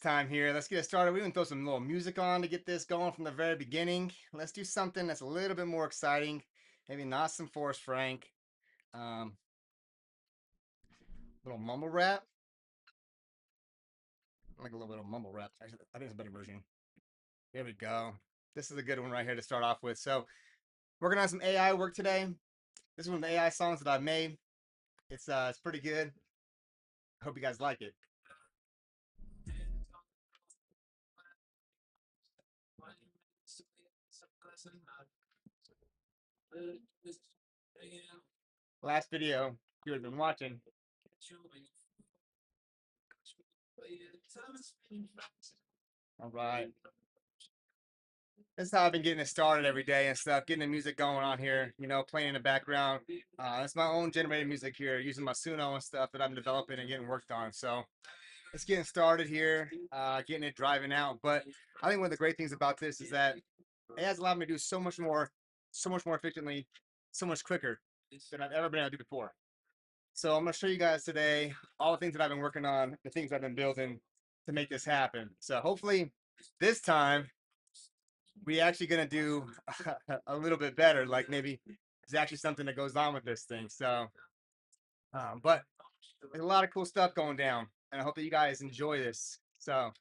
time here. Let's get it started. We're gonna throw some little music on to get this going from the very beginning. Let's do something that's a little bit more exciting. Maybe not some Forrest Frank. Um, little mumble rap. I like a little bit of mumble rap. Actually, I think it's a better version. Here we go. This is a good one right here to start off with. So, working on some AI work today. This is one of the AI songs that I've made. It's pretty good. Hope you guys like it. Last video you had been watching. All right. This is how I've been getting it started every day and stuff, getting the music going on here, playing in the background. It's my own generated music here, using my Suno and stuff that I'm developing and getting worked on. So it's getting started here, getting it driving out. But I think one of the great things about this is that it has allowed me to do so much more efficiently, so much quicker than I've ever been able to do before. So I'm going to show you guys today all the things that I've been working on, the things I've been building to make this happen. So hopefully this time we actually going to do a little bit better. Like maybe there's actually something that goes on with this thing. So, but there's a lot of cool stuff going down, and I hope that you guys enjoy this. So,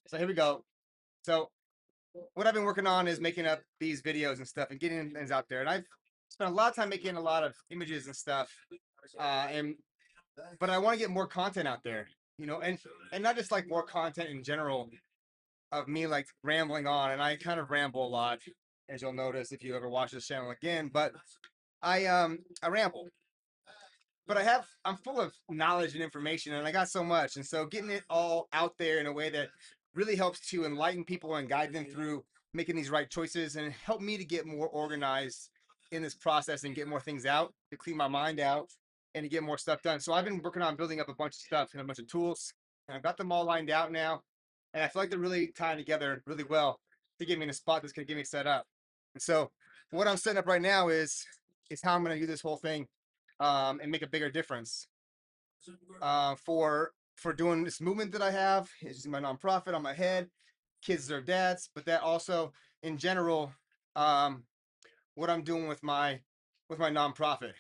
so here we go. So what I've been working on is making up these videos and stuff and getting things out there. And I've spent a lot of time making a lot of images and stuff. And but I want to get more content out there, and not just like more content in general of me like rambling on. And I kind of ramble a lot, as you'll notice if you ever watch this channel again. But I ramble. But I'm full of knowledge and information, and I got so much. And so getting it all out there in a way that really helps to enlighten people and guide them through making these right choices and help me to get more organized in this process and get more things out, to clean my mind out and to get more stuff done. So I've been working on building up a bunch of stuff and a bunch of tools, and I've got them all lined out now. And I feel like they're really tying together really well to get me in a spot that's going to get me set up. And so what I'm setting up right now is how I'm going to do this whole thing, and make a bigger difference, for doing this movement that I have. Is my nonprofit on my head, kids deserve dads, but that also in general, um, what I'm doing with my nonprofit.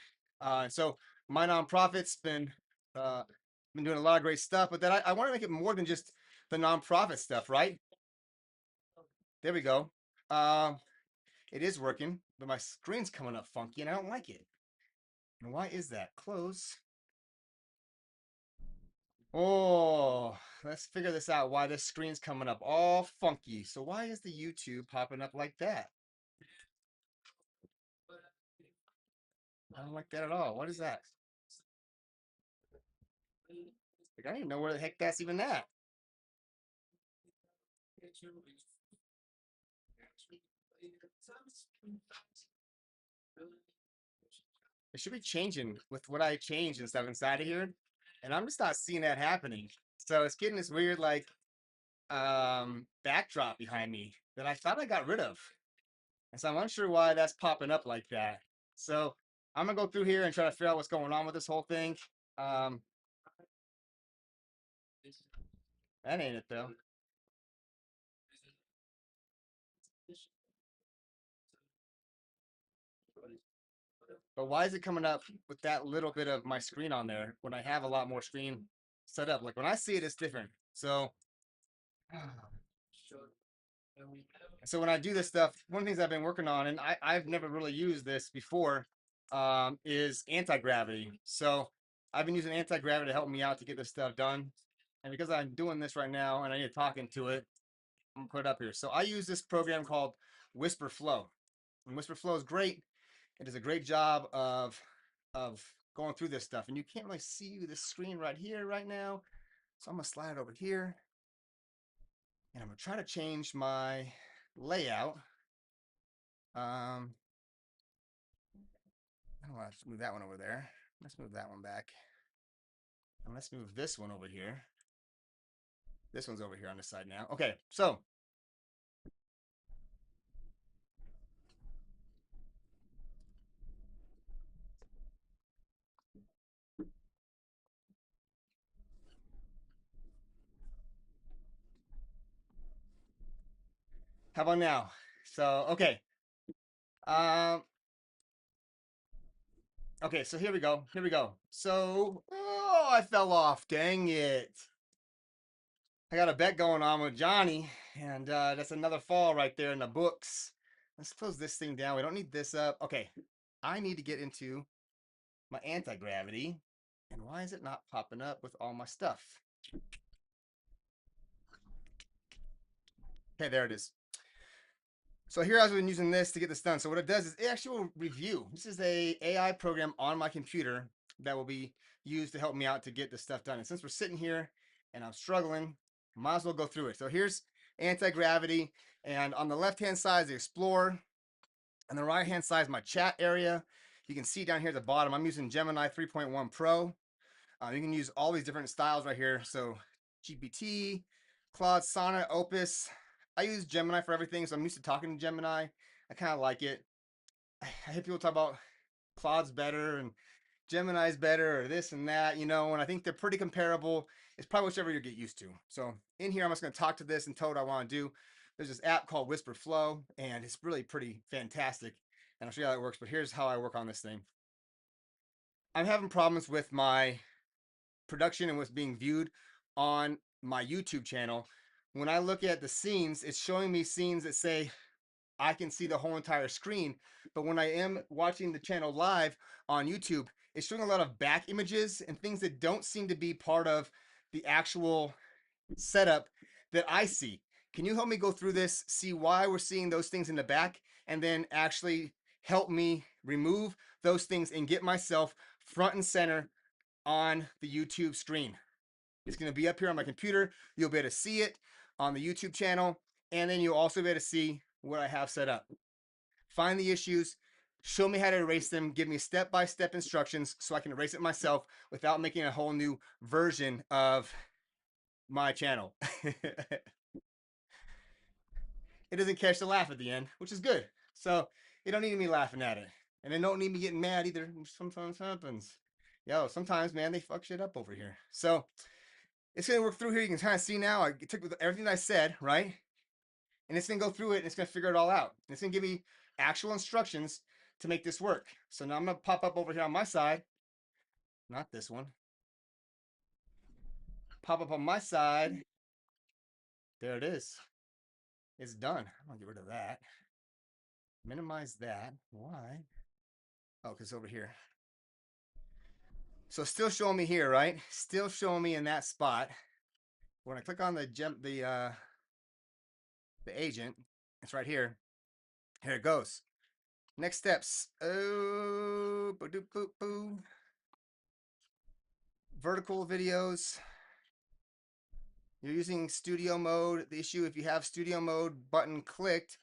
So my nonprofit's been doing a lot of great stuff, but that I want to make it more than just the nonprofit stuff, right? There we go. Um, it is working, but my screen's coming up funky and I don't like it. And why is that? Close. Oh, let's figure this out. Why this screen's coming up all funky. So why is the YouTube popping up like that? I don't like that at all. What is that? Like, I don't even know where the heck that's even at. It should be changing with what I changed and stuff inside of here. And I'm just not seeing that happening. So it's getting this weird like backdrop behind me that I thought I got rid of. And so I'm unsure why that's popping up like that. So I'm gonna go through here and try to figure out what's going on with this whole thing. Um, that ain't it though. But why is it coming up with that little bit of my screen on there when I have a lot more screen set up? Like when I see it, it's different. So, so when I do this stuff, one of the things I've been working on, and I've never really used this before, is anti-gravity. So I've been using anti-gravity to help me out to get this stuff done. And because I'm doing this right now and I need to talk into it, I'm gonna put it up here. So I use this program called Whisper Flow. And Whisper Flow is great. It does a great job of going through this stuff. And you can't really see this screen right here right now. So I'm gonna slide it over here. And I'm gonna try to change my layout. I don't want to move that one over there. Let's move that one back. And let's move this one over here. This one's over here on this side now. Okay, so How about now? So, okay. Um, okay, so here we go. Here we go. So, oh, I fell off. Dang it. I got a bet going on with Johnny, and that's another fall right there in the books. Let's close this thing down. We don't need this up. Okay, I need to get into my anti-gravity. And why is it not popping up with all my stuff? Okay, there it is. So here I've been using this to get this done. So what it does is it actually will review. This is a AI program on my computer that will be used to help me out to get this stuff done. And since we're sitting here and I'm struggling, might as well go through it. So here's anti-gravity, and on the left-hand side is the Explorer, and the right-hand side is my chat area. You can see down here at the bottom, I'm using Gemini 3.1 Pro. You can use all these different styles right here. So GPT, Claude, Sonnet, Opus. I use Gemini for everything, so I'm used to talking to Gemini. I kind of like it. I hear people talk about Claude's better and Gemini's better or this and that, you know, and I think they're pretty comparable. It's probably whichever you get used to. So in here, I'm just going to talk to this and tell what I want to do. There's this app called Whisper Flow, and it's really pretty fantastic. And I'll show you how it works, but here's how I work on this thing. I'm having problems with my production and what's being viewed on my YouTube channel. When I look at the scenes, it's showing me scenes that say I can see the whole entire screen. But when I am watching the channel live on YouTube, it's showing a lot of back images and things that don't seem to be part of the actual setup that I see. Can you help me go through this, see why we're seeing those things in the back, and then actually help me remove those things and get myself front and center on the YouTube screen? It's going to be up here on my computer. You'll be able to see it on the YouTube channel, and then you'll also be able to see what I have set up. Find the issues, show me how to erase them, give me step-by-step instructions so I can erase it myself without making a whole new version of my channel. It doesn't catch the laugh at the end, which is good. So you don't need me laughing at it. And it don't need me getting mad either, which sometimes happens. Yo, sometimes, man, they fuck shit up over here. So it's going to work through here. You can kind of see now, I took everything I said, right? And it's going to go through it and it's going to figure it all out. And it's going to give me actual instructions to make this work. So now I'm going to pop up over here on my side. Not this one. Pop up on my side. There it is. It's done. I'm going to get rid of that. Minimize that. Why? Oh, because it's over here. So still showing me here, right? Still showing me in that spot. When I click on the agent, it's right here. Here it goes. Next steps. Oh, boop, boop, boop. Vertical videos. You're using studio mode. The issue, if you have studio mode button clicked,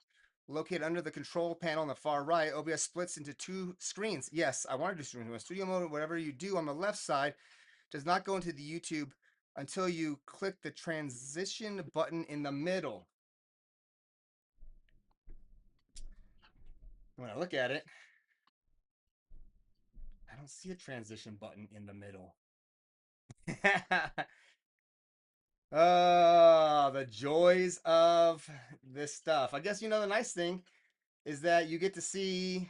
located under the control panel on the far right, OBS splits into two screens. Yes, I want to do studio mode. Whatever you do on the left side does not go into the YouTube until you click the transition button in the middle. When I look at it, I don't see a transition button in the middle. Oh, the joys of this stuff. I guess, you know, the nice thing is that you get to see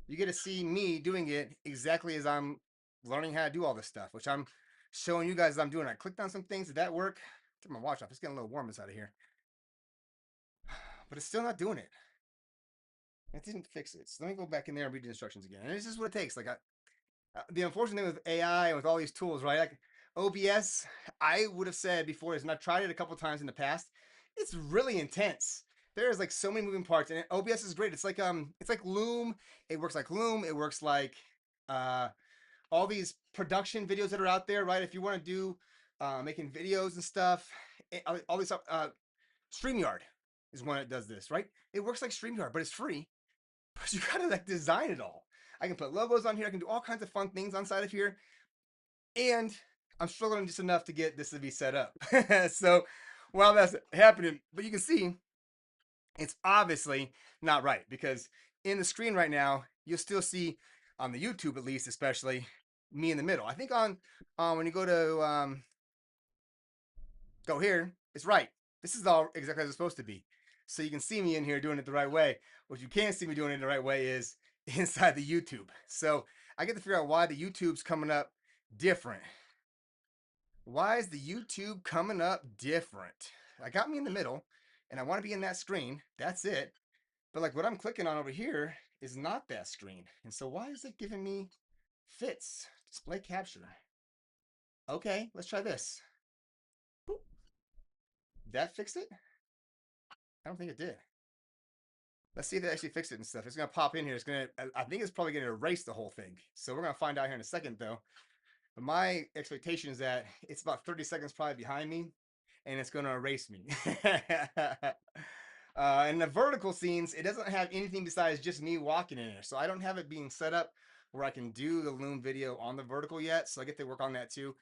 you get to see me doing it exactly as I'm learning how to do all this stuff, which I'm showing you guys as I'm doing. I clicked on some things. Did that work? Get my watch off. It's getting a little warm inside of here. But it's still not doing it. It didn't fix it. So let me go back in there and read the instructions again. And this is what it takes. Like the unfortunate thing with AI and with all these tools, right? Like OBS, I would have said before this, and I've tried it a couple times in the past. It's really intense. There's like so many moving parts, and OBS is great. It's like Loom. It works like Loom. It works like all these production videos that are out there, right? If you want to do making videos and stuff, all this stuff. StreamYard is one that does this, right? It works like StreamYard, but it's free. But you gotta like design it all. I can put logos on here. I can do all kinds of fun things on side of here. And I'm struggling just enough to get this to be set up. So while that's happening, but you can see it's obviously not right, because in the screen right now, you'll still see on the YouTube at least, especially me in the middle. I think on when you go to go here, it's right. This is all exactly as it's supposed to be. So you can see me in here doing it the right way. What you can't see me doing it the right way is inside the YouTube. So I get to figure out why the YouTube's coming up different. Why is the YouTube coming up different? I got me in the middle and I want to be in that screen. That's it. But like what I'm clicking on over here is not that screen. And so why is it giving me fits? Display capture. Okay, let's try this. Boop. That fixed it? I don't think it did. Let's see if it actually fixed it and stuff. It's gonna pop in here. It's gonna. I think it's probably gonna erase the whole thing. So we're gonna find out here in a second, though. But my expectation is that it's about 30 seconds probably behind me, and it's gonna erase me. In the vertical scenes, it doesn't have anything besides just me walking in there. So I don't have it being set up where I can do the Loom video on the vertical yet. So I get to work on that too.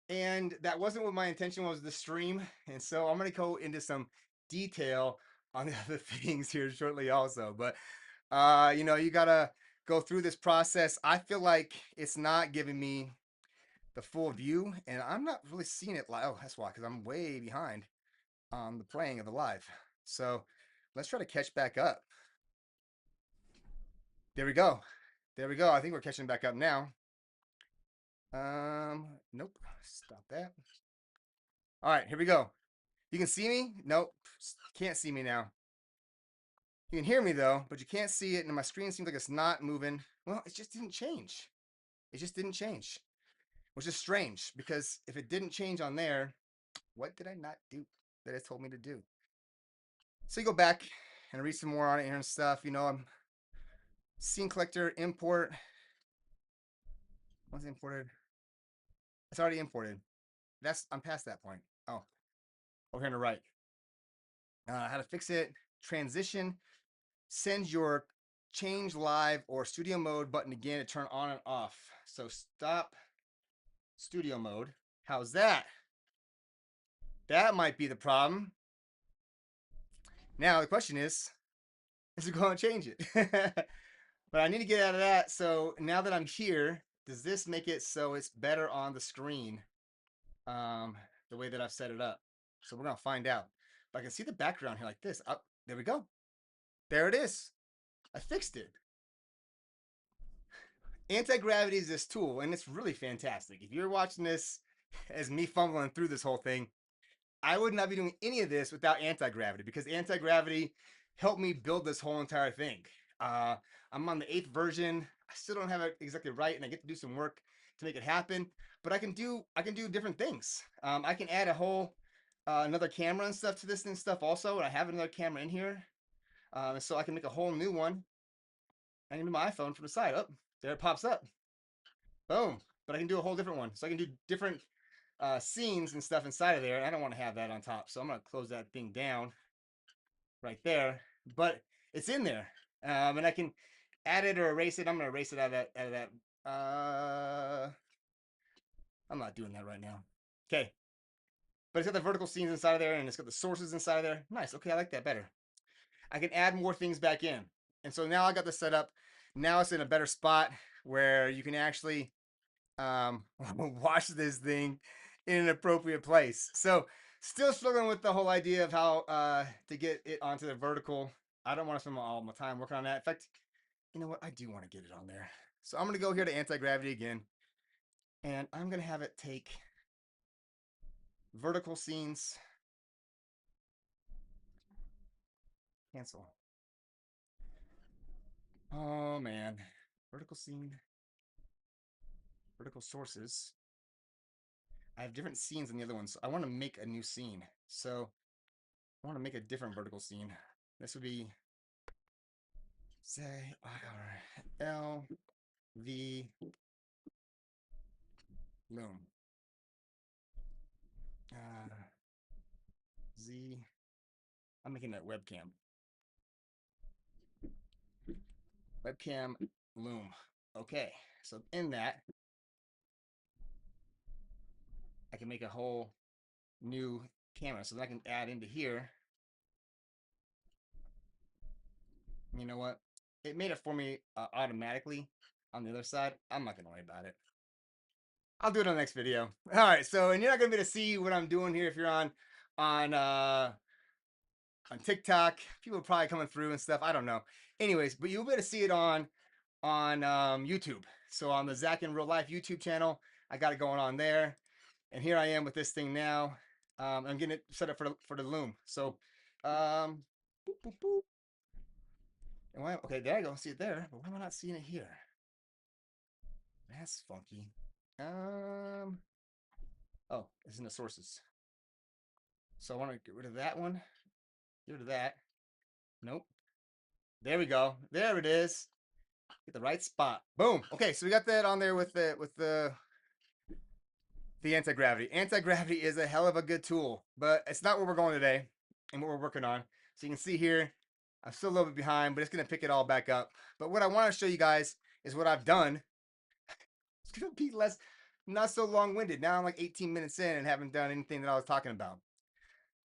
And that wasn't what my intention was to stream. And so I'm going to go into some detail on the other things here shortly also. But, you know, you got to go through this process. I feel like it's not giving me the full view and I'm not really seeing it live. Oh, that's why, because I'm way behind on the playing of the live. So let's try to catch back up. There we go. There we go. I think we're catching back up now. Nope. Stop that. All right, here we go. You can see me? Nope. Can't see me now. You can hear me though, but you can't see it, and my screen seems like it's not moving. Well, it just didn't change. It just didn't change, which is strange because if it didn't change on there, what did I not do that it told me to do? So you go back and read some more on it here and stuff. You know, I'm scene collector import. Once imported, it's already imported. I'm past that point. Oh, over here on the right. How to fix it? Transition. Send your change live or studio mode button again to turn on and off. So stop studio mode. How's that? That might be the problem. Now the question is it going to change it? But I need to get out of that. So now that I'm here, does this make it so it's better on the screen the way that I've set it up? So we're going to find out. But I can see the background here like this. Oh, there we go. There it is. I fixed it. Anti-gravity is this tool, and it's really fantastic. If you're watching this as me fumbling through this whole thing, I would not be doing any of this without anti-gravity because anti-gravity helped me build this whole entire thing. I'm on the 8th version. I still don't have it exactly right, and I get to do some work to make it happen. But I can do different things. I can add a whole another camera and stuff to this and stuff also, and I have another camera in here, so I can make a whole new one. I can do my iPhone from the side. Oh, there it pops up. Boom. But I can do a whole different one. So I can do different scenes and stuff inside of there. And I don't want to have that on top. So I'm going to close that thing down right there. But it's in there. And I can add it or erase it. I'm going to erase it out of that. I'm not doing that right now. Okay. But it's got the vertical scenes inside of there. And it's got the sources inside of there. Nice. Okay, I like that better. I can add more things back in. And so now I got this set up. Now it's in a better spot where you can actually watch this thing in an appropriate place. So still struggling with the whole idea of how to get it onto the vertical. I don't want to spend all my time working on that. In fact, you know what? I do want to get it on there. So I'm going to go here to anti-gravity again. And I'm going to have it take vertical scenes. Cancel. Oh, man. Vertical scene. Vertical sources. I have different scenes than the other ones. So I want to make a new scene. So I want to make a different vertical scene. This would be say L V Loom Z. I'm making that webcam Loom. Okay, so in that I can make a whole new camera, so that I can add into here. You know what? It made it for me automatically. on the other side. I'm not gonna worry about it. I'll do it on the next video. All right, so and you're not gonna be able to see what I'm doing here if you're on on TikTok. People are probably coming through and stuff. I don't know. Anyways, but you'll be able to see it on YouTube. So on the Zach in Real Life YouTube channel, I got it going on there. And here I am with this thing now. I'm getting it set up for the loom. So, boop, boop, boop. And okay, there I go. See it there. But why am I not seeing it here? That's funky. Oh, it's in the sources. So I want to get rid of that one. Get rid of that. Nope. There we go. There it is. Get the right spot. Boom. Okay, so we got that on there with the anti-gravity. Anti-gravity is a hell of a good tool, but it's not where we're going today and what we're working on. So you can see here, I'm still a little bit behind, but it's going to pick it all back up. But what I want to show you guys is what I've done. It's going to be not so long-winded. Now I'm like 18 minutes in and haven't done anything that I was talking about.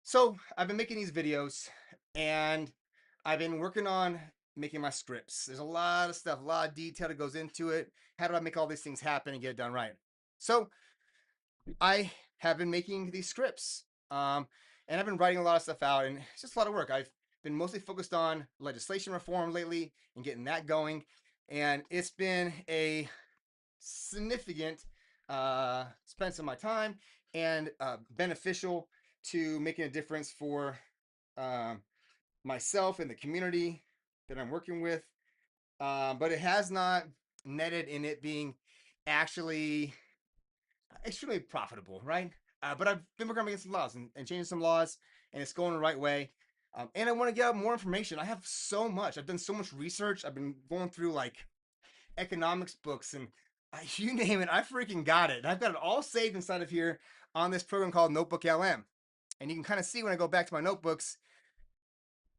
So I've been making these videos and I've been working on making my scripts. There's a lot of stuff, a lot of detail that goes into it. How do I make all these things happen and get it done right? So I have been making these scripts and I've been writing a lot of stuff out, and it's just a lot of work. I've been mostly focused on legislation reform lately and getting that going, and it's been a significant expense of my time and beneficial to making a difference for myself and the community that I'm working with. But it has not netted in it being actually extremely profitable, right? But I've been working on making some laws and changing some laws, and it's going the right way. And I want to get out more information. I have so much. I've done so much research. I've been going through like economics books and you name it. I freaking got it. And I've got it all saved inside of here on this program called NotebookLM. And you can kind of see when I go back to my notebooks.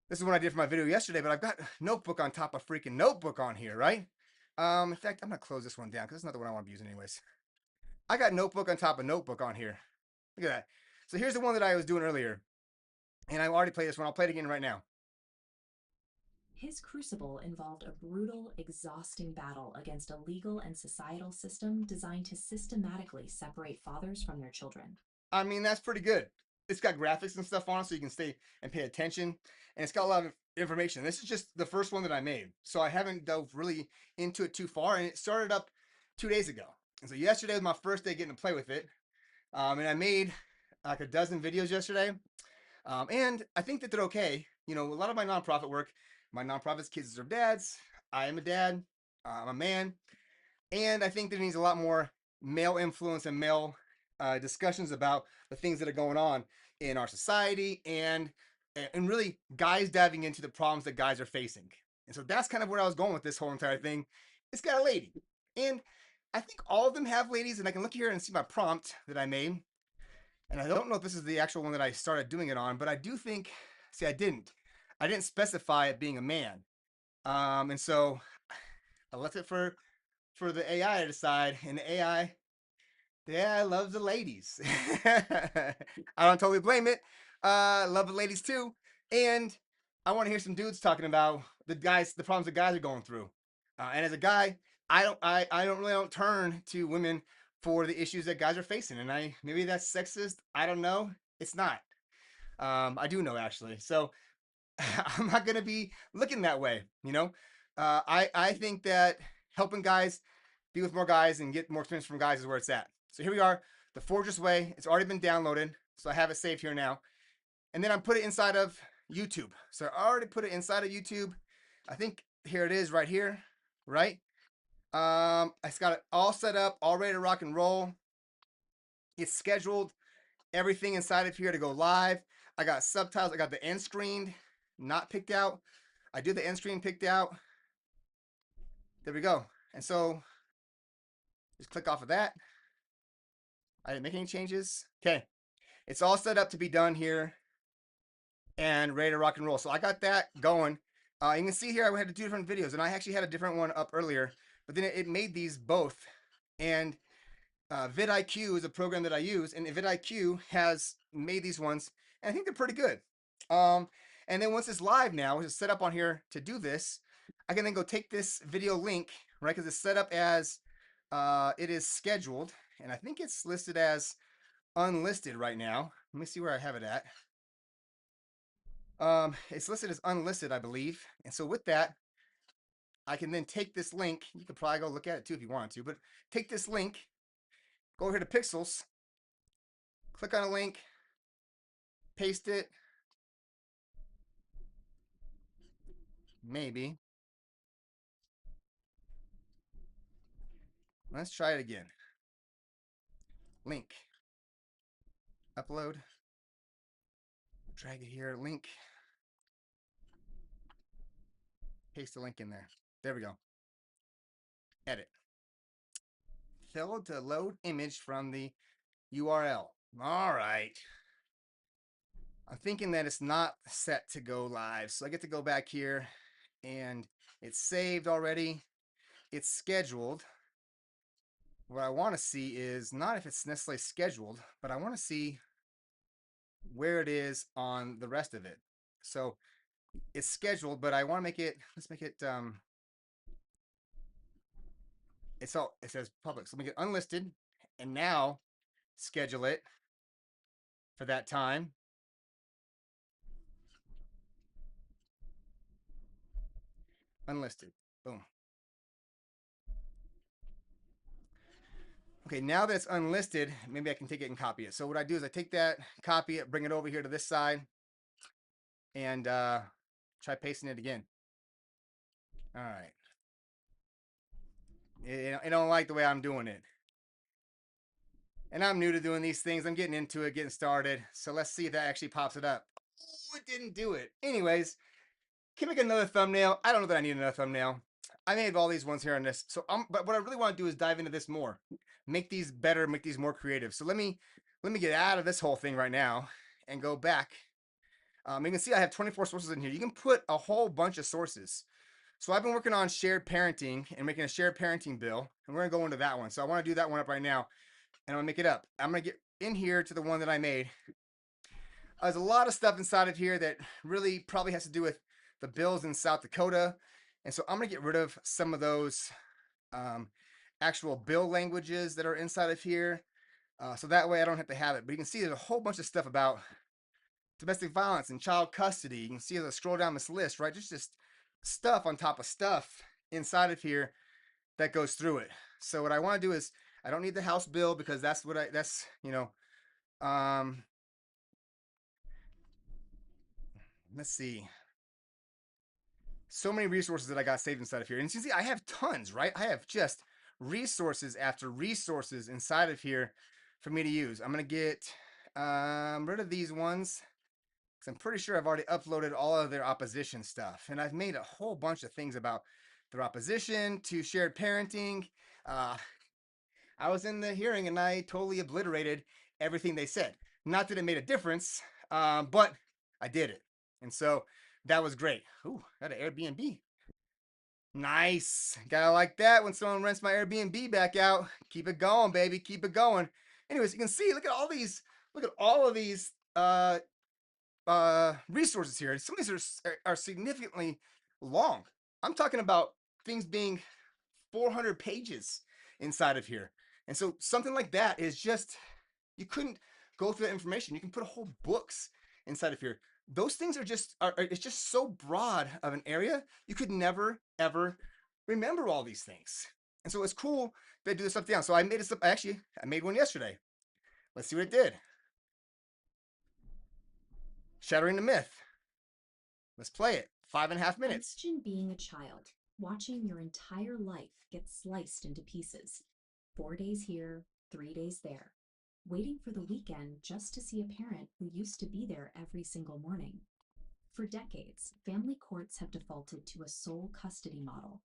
This is what I did for my video yesterday, but I've got notebook on top of freaking notebook on here, right? In fact, I'm gonna close this one down because it's not the one I want to be using anyways. I got notebook on top of notebook on here. Look at that. So here's the one that I was doing earlier. And I already played this one. I'll play it again right now. His crucible involved a brutal, exhausting battle against a legal and societal system designed to systematically separate fathers from their children. I mean, that's pretty good. It's got graphics and stuff on it so you can stay and pay attention. And it's got a lot of information. This is just the first one that I made. So I haven't delved really into it too far. And it started up 2 days ago. And so yesterday was my first day getting to play with it. And I made like a dozen videos yesterday. And I think that they're okay. You know, a lot of my nonprofit work, my nonprofit's kids deserve dads. I am a dad. I'm a man. And I think there needs a lot more male influence and male discussions about the things that are going on in our society and really guys diving into the problems that guys are facing. And so that's kind of where I was going with this whole entire thing. It's got a lady. And I think all of them have ladies, and I can look here and see my prompt that I made. And I don't know if this is the actual one that I started doing it on, but I do think, see, I didn't specify it being a man. And so I left it for the AI to decide, and the AI loves the ladies. I don't totally blame it. Love the ladies too. And I want to hear some dudes talking about the problems that guys are going through. And as a guy, I don't turn to women for the issues that guys are facing. And maybe that's sexist. I don't know. It's not. I do know actually. So I'm not gonna be looking that way. You know, I think that helping guys be with more guys and get more experience from guys is where it's at. So here we are, the Fortress Way. It's already been downloaded, so I have it saved here now. And then I put it inside of YouTube. So I already put it inside of YouTube. I think here it is right here, right? I got it all set up, all ready to rock and roll. It's scheduled, everything inside of here to go live. I got subtitles. I got the end screen not picked out. I did the end screen picked out. There we go. And so just click off of that. I didn't make any changes. Okay. It's all set up to be done here and ready to rock and roll. So I got that going. You can see here I had to do different videos, and I actually had a different one up earlier, but then it made these both. And vidIQ is a program that I use, and vidIQ has made these ones, and I think they're pretty good. And then once it's live now, it's set up on here to do this, I can then go take this video link right? Because it's set up as it is scheduled, and I think it's listed as unlisted right now. Let me see where I have it at. It's listed as unlisted, I believe. And so with that, I can then take this link. You could probably go look at it too if you wanted to, but take this link, go over here to Pixels, click on a link, paste it, maybe. Let's try it again. Link, upload, drag it here, link, paste the link in there. There we go. Edit. Failed to load image from the URL. All right. I'm thinking that it's not set to go live. So I get to go back here and it's saved already. It's scheduled. What I want to see is not if it's necessarily scheduled, but I want to see where it is on the rest of it. So it's scheduled, but I want to make it, let's make it, it says public. So make it unlisted and now schedule it for that time. Unlisted. Boom. Okay, now that it's unlisted, maybe I can take it and copy it. So what I do is I take that, copy it, bring it over here to this side, and try pasting it again. All right. I don't like the way I'm doing it. And I'm new to doing these things. I'm getting into it, getting started. So let's see if that actually pops it up. Oh, it didn't do it. Anyways, can make another thumbnail. I don't know that I need another thumbnail. I made all these ones here on this. So but what I really want to do is dive into this more. Make these better, make these more creative. So let me get out of this whole thing right now and go back. You can see I have 24 sources in here. You can put a whole bunch of sources. So I've been working on shared parenting and making a shared parenting bill, and we're gonna go into that one. So I want to do that one up right now, and I'm gonna make it up. I'm gonna get in here to the one that I made. There's a lot of stuff inside of here that really probably has to do with the bills in South Dakota, and so I'm gonna get rid of some of those actual bill languages that are inside of here, so that way I don't have to have it. But you can see there's a whole bunch of stuff about domestic violence and child custody. You can see as I scroll down this list, right? Just stuff on top of stuff inside of here that goes through it. So what I want to do is I don't need the House bill because that's let's see. So many resources that I got saved inside of here. And you can see I have tons, right? I have just resources after resources inside of here for me to use. I'm going to get rid of these ones. I'm pretty sure I've already uploaded all of their opposition stuff. And I've made a whole bunch of things about their opposition to shared parenting. I was in the hearing and I totally obliterated everything they said. Not that it made a difference, but I did it. And so that was great. Ooh, got an Airbnb. Nice. Gotta like that when someone rents my Airbnb back out. Keep it going, baby. Keep it going. Anyways, you can see, look at all of these resources here. Some of these are significantly long. I'm talking about things being 400 pages inside of here. And so something like that is just, you couldn't go through that information. You can put whole books inside of here. Those things it's just so broad of an area. You could never, ever remember all these things. And so it's cool that I do this stuff down. So I made I made one yesterday. Let's see what it did. Shattering the myth. Let's play it. 5.5 minutes. Imagine being a child, watching your entire life get sliced into pieces. 4 days here, 3 days there. Waiting for the weekend just to see a parent who used to be there every single morning. For decades, family courts have defaulted to a sole custody model.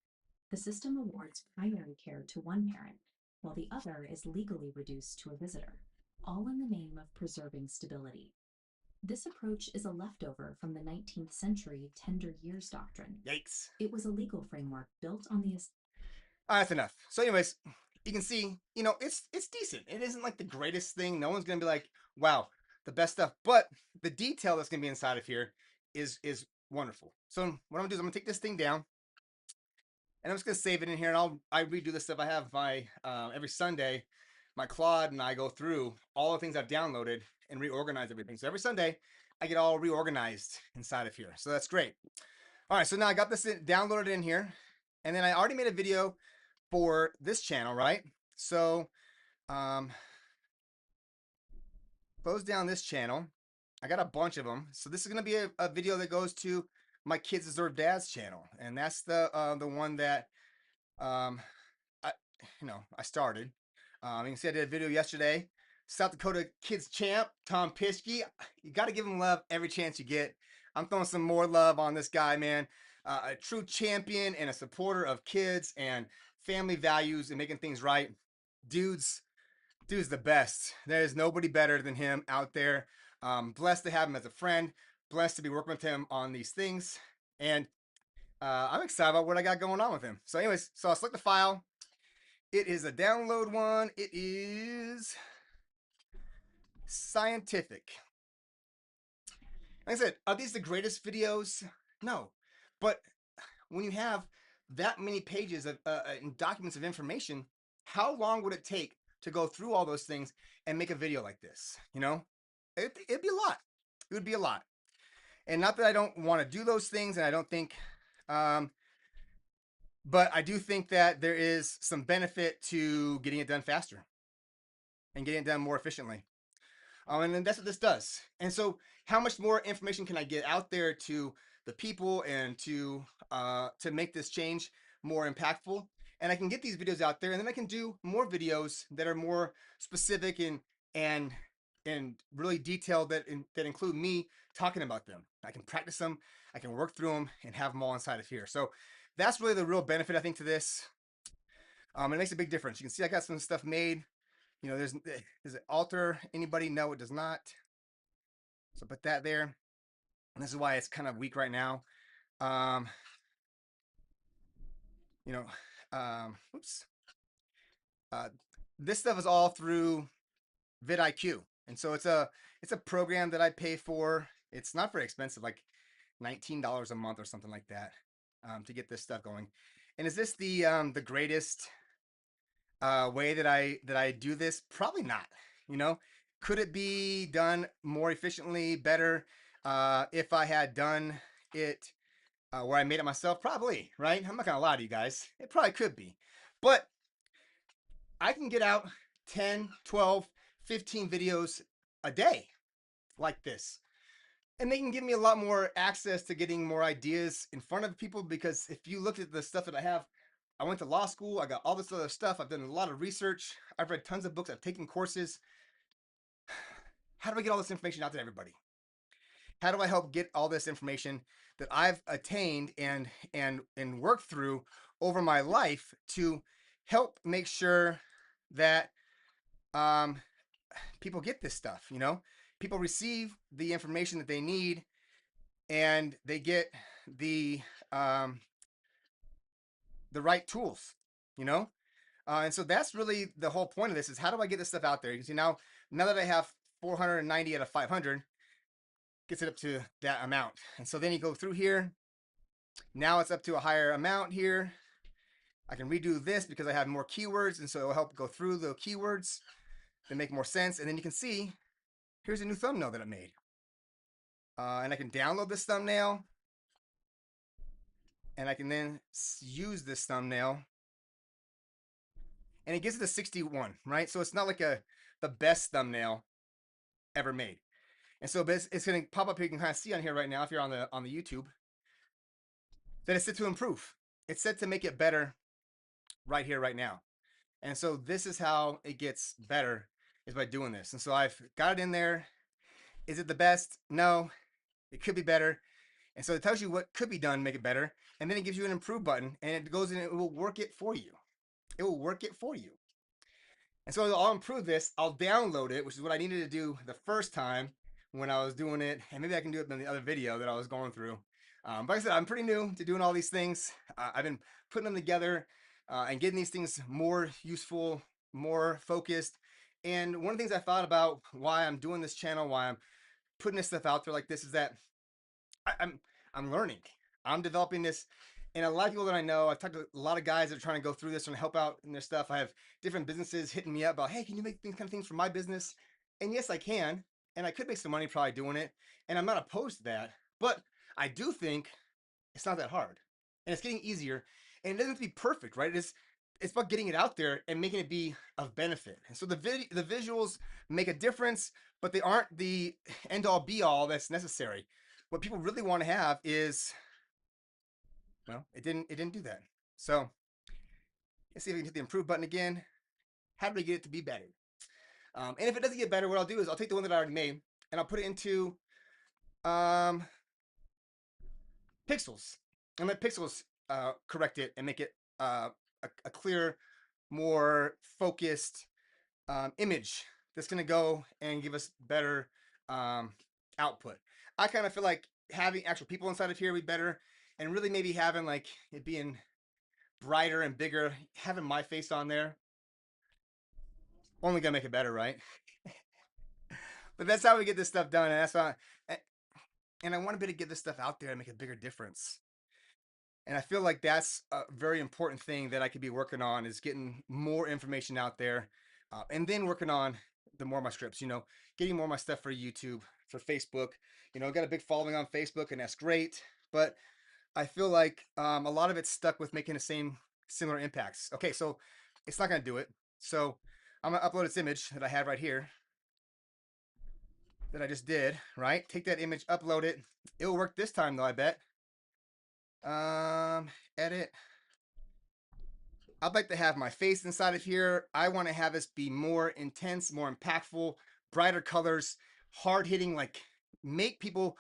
The system awards primary care to one parent, while the other is legally reduced to a visitor, all in the name of preserving stability. This approach is a leftover from the 19th century tender years doctrine. Yikes. It was a legal framework built on the... That's enough. So anyways, you can see, it's decent. It isn't like the greatest thing. No one's going to be like, wow, the best stuff. But the detail that's going to be inside of here is wonderful. So what I'm going to do is I'm going to take this thing down. And I'm just gonna save it in here, and I redo the stuff I have my every Sunday. My Claude and I go through all the things I've downloaded and reorganize everything. So every Sunday, I get all reorganized inside of here. So that's great. All right, so now I got this downloaded in here, and then I already made a video for this channel, right? So um, close down this channel. I got a bunch of them. So this is gonna be a video that goes to my Kids Deserve Dads channel, and that's the one that um, I I started. You can see I did a video yesterday. South Dakota Kids Champ Tom Pischke. You got to give him love every chance you get. I'm throwing some more love on this guy, man. A true champion and a supporter of kids and family values and making things right. Dude's dude's the best. There's nobody better than him out there. Blessed to have him as a friend. Blessed to be working with him on these things. And I'm excited about what I got going on with him. So, anyways, so I'll select the file. It is a download one. It is scientific. Like I said, are these the greatest videos? No. But when you have that many pages of and documents of information, how long would it take to go through all those things and make a video like this? It'd be a lot. It would be a lot. And not that I don't want to do those things, and I don't think, but I do think that there is some benefit to getting it done faster and getting it done more efficiently. And then that's what this does. And so, how much more information can I get out there to the people and to make this change more impactful? And I can get these videos out there, and then I can do more videos that are more specific and and really detailed that include me talking about them. I can practice them, I can work through them, and have them all inside of here. So that's really the real benefit I think to this. It makes a big difference. You can see I got some stuff made. Does it alter anybody? No, it does not. So put that there. And this is why it's kind of weak right now. Um, you know, oops. This stuff is all through vidIQ. And so it's a program that I pay for. It's not very expensive, like $19 a month or something like that, to get this stuff going. And is this the greatest way that I do this? Probably not. Could it be done more efficiently, better, if I had done it where I made it myself? Probably, right? I'm not gonna lie to you guys. It probably could be, but I can get out 10, 12, 15 videos a day like this. And they can give me a lot more access to getting more ideas in front of people, because if you look at the stuff that I have, I went to law school, I got all this other stuff, I've done a lot of research, I've read tons of books, I've taken courses. How do I get all this information out to everybody? How do I help get all this information that I've attained and worked through over my life to help make sure that people get this stuff? People receive the information that they need, and they get the um, the right tools. You know, and so that's really the whole point of this: is how do I get this stuff out there? You can see now that I have 490 out of 500, gets it up to that amount. And so then you go through here. Now it's up to a higher amount here. I can redo this because I have more keywords, and so it will help go through the keywords that make more sense. And then you can see here's a new thumbnail that I made. And I can download this thumbnail, and I can then use this thumbnail, and it gives it a 61, right? So it's not like the best thumbnail ever made. And so it's going to pop up here. You can kind of see on here right now, if you're on the YouTube, that it's set to improve. It's set to make it better right here, right now. And so this is how it gets better, is by doing this. And so I've got it in there. Is it the best? No, it could be better. And so it tells you what could be done, make it better. And then it gives you an improve button, and it goes in and it will work it for you. It will work it for you. And so I'll improve this. I'll download it, which is what I needed to do the first time when I was doing it. And maybe I can do it in the other video that I was going through. But like I said, I'm pretty new to doing all these things. I've been putting them together and getting these things more useful, more focused. And one of the things I thought about why I'm doing this channel, why I'm putting this stuff out there like this, is that I'm learning. I'm developing this, And a lot of people that I know, I've talked to a lot of guys that are trying to go through this and help out in their stuff. I have different businesses hitting me up about, hey, can you make these kind of things for my business? And yes, I can. And I could make some money probably doing it. And I'm not opposed to that. But I do think it's not that hard. And it's getting easier. And it doesn't have to be perfect, right? It's about getting it out there and making it be of benefit. And so the visuals make a difference, but they aren't the end all be all that's necessary. What people really want to have is, well, it didn't do that. So let's see if we can hit the improve button again. How do we get it to be better? And if it doesn't get better, what I'll do is I'll take the one that I already made and I'll put it into um, pixels and let pixels correct it and make it a clear, more focused image that's going to go and give us better output. I kind of feel like having actual people inside of here would be better, and really maybe having like it being brighter and bigger, having my face on there, only gonna make it better, right? But that's how we get this stuff done, and that's why. And I want to be able to get this stuff out there and make a bigger difference. And I feel like that's a very important thing that I could be working on is getting more information out there, and then working on the more of my scripts. Getting more of my stuff for YouTube, for Facebook. I got a big following on Facebook, and that's great. But I feel like a lot of it's stuck with making the same similar impacts. Okay, so it's not going to do it. So I'm going to upload this image that I have right here that I just did, right? Take that image, upload it. It will work this time though, I bet. Edit. I'd like to have my face inside of here. I want to have this be more intense, more impactful, brighter colors, hard hitting, like make people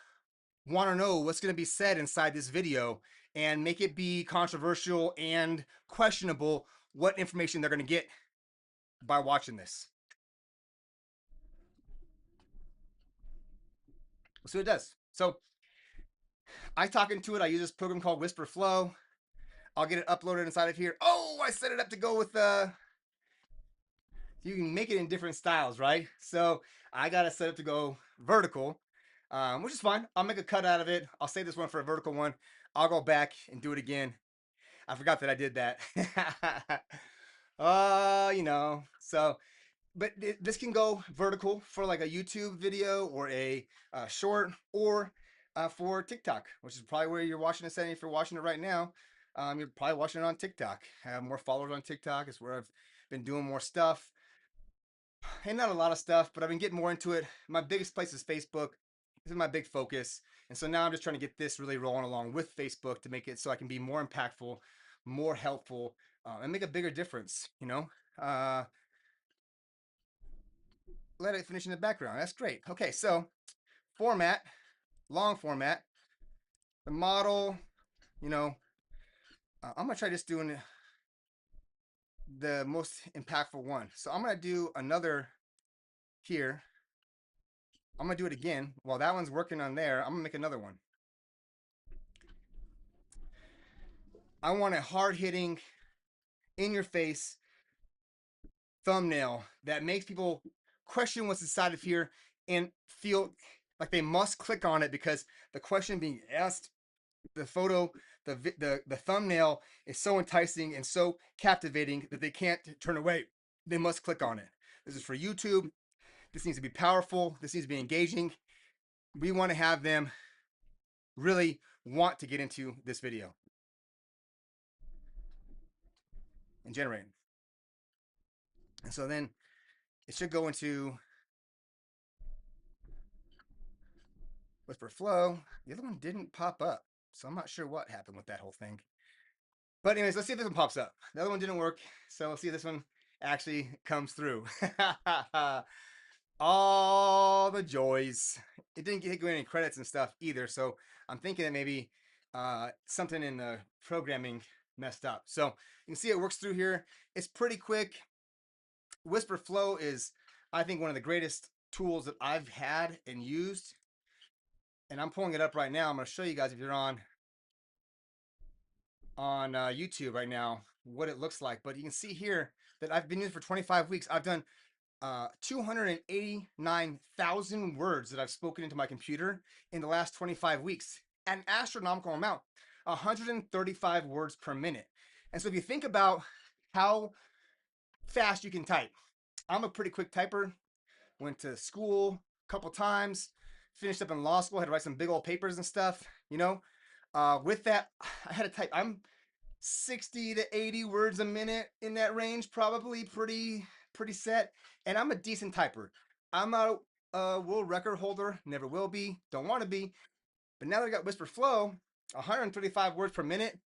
want to know what's going to be said inside this video and make it be controversial and questionable what information they're going to get by watching this. We'll see what it does. So I talk into it. I use this program called Whisper Flow. I'll get it uploaded inside of here. Oh, I set it up to go with you can make it in different styles, right? So I got it set up to go vertical, which is fine. I'll make a cut out of it. I'll save this one for a vertical one. I'll go back and do it again. I forgot that I did that. So, but this can go vertical for like a YouTube video or a short, or for TikTok, which is probably where you're watching this. And if you're watching it right now, you're probably watching it on TikTok. I have more followers on TikTok. It's where I've been doing more stuff. And not a lot of stuff, but I've been getting more into it. My biggest place is Facebook. This is my big focus. And so now I'm just trying to get this really rolling along with Facebook to make it so I can be more impactful, more helpful, and make a bigger difference, let it finish in the background. That's great. Okay, so format, long format. The model, I'm going to try just doing the most impactful one. So I'm going to do another here. I'm going to do it again. While that one's working on there, I'm going to make another one. I want a hard-hitting, in-your-face thumbnail that makes people question what's inside of here and feel like they must click on it because the question being asked, the photo, the thumbnail is so enticing and so captivating that they can't turn away. They must click on it. This is for YouTube. This needs to be powerful. This needs to be engaging. We want to have them really want to get into this video and generate. And so then it should go into Whisper Flow. The other one didn't pop up, so I'm not sure what happened with that whole thing. But anyways, let's see if this one pops up. The other one didn't work, so let's see if this one actually comes through. All the joys. It didn't get any credits and stuff either, so I'm thinking that maybe something in the programming messed up. So you can see it works through here. It's pretty quick. Whisper Flow is, I think, one of the greatest tools that I've had and used. And I'm pulling it up right now. I'm going to show you guys if you're on YouTube right now what it looks like. But you can see here that I've been using it for 25 weeks. I've done 289,000 words that I've spoken into my computer in the last 25 weeks. An astronomical amount. 135 words per minute. And so if you think about how fast you can type, I'm a pretty quick typer. Went to school a couple times, finished up in law school, had to write some big old papers and stuff, you know. With that, I had to type. I'm 60 to 80 words a minute in that range, probably pretty set. And I'm a decent typer. I'm not a world record holder, never will be, don't want to be. But now that I got Whisper Flow, 135 words per minute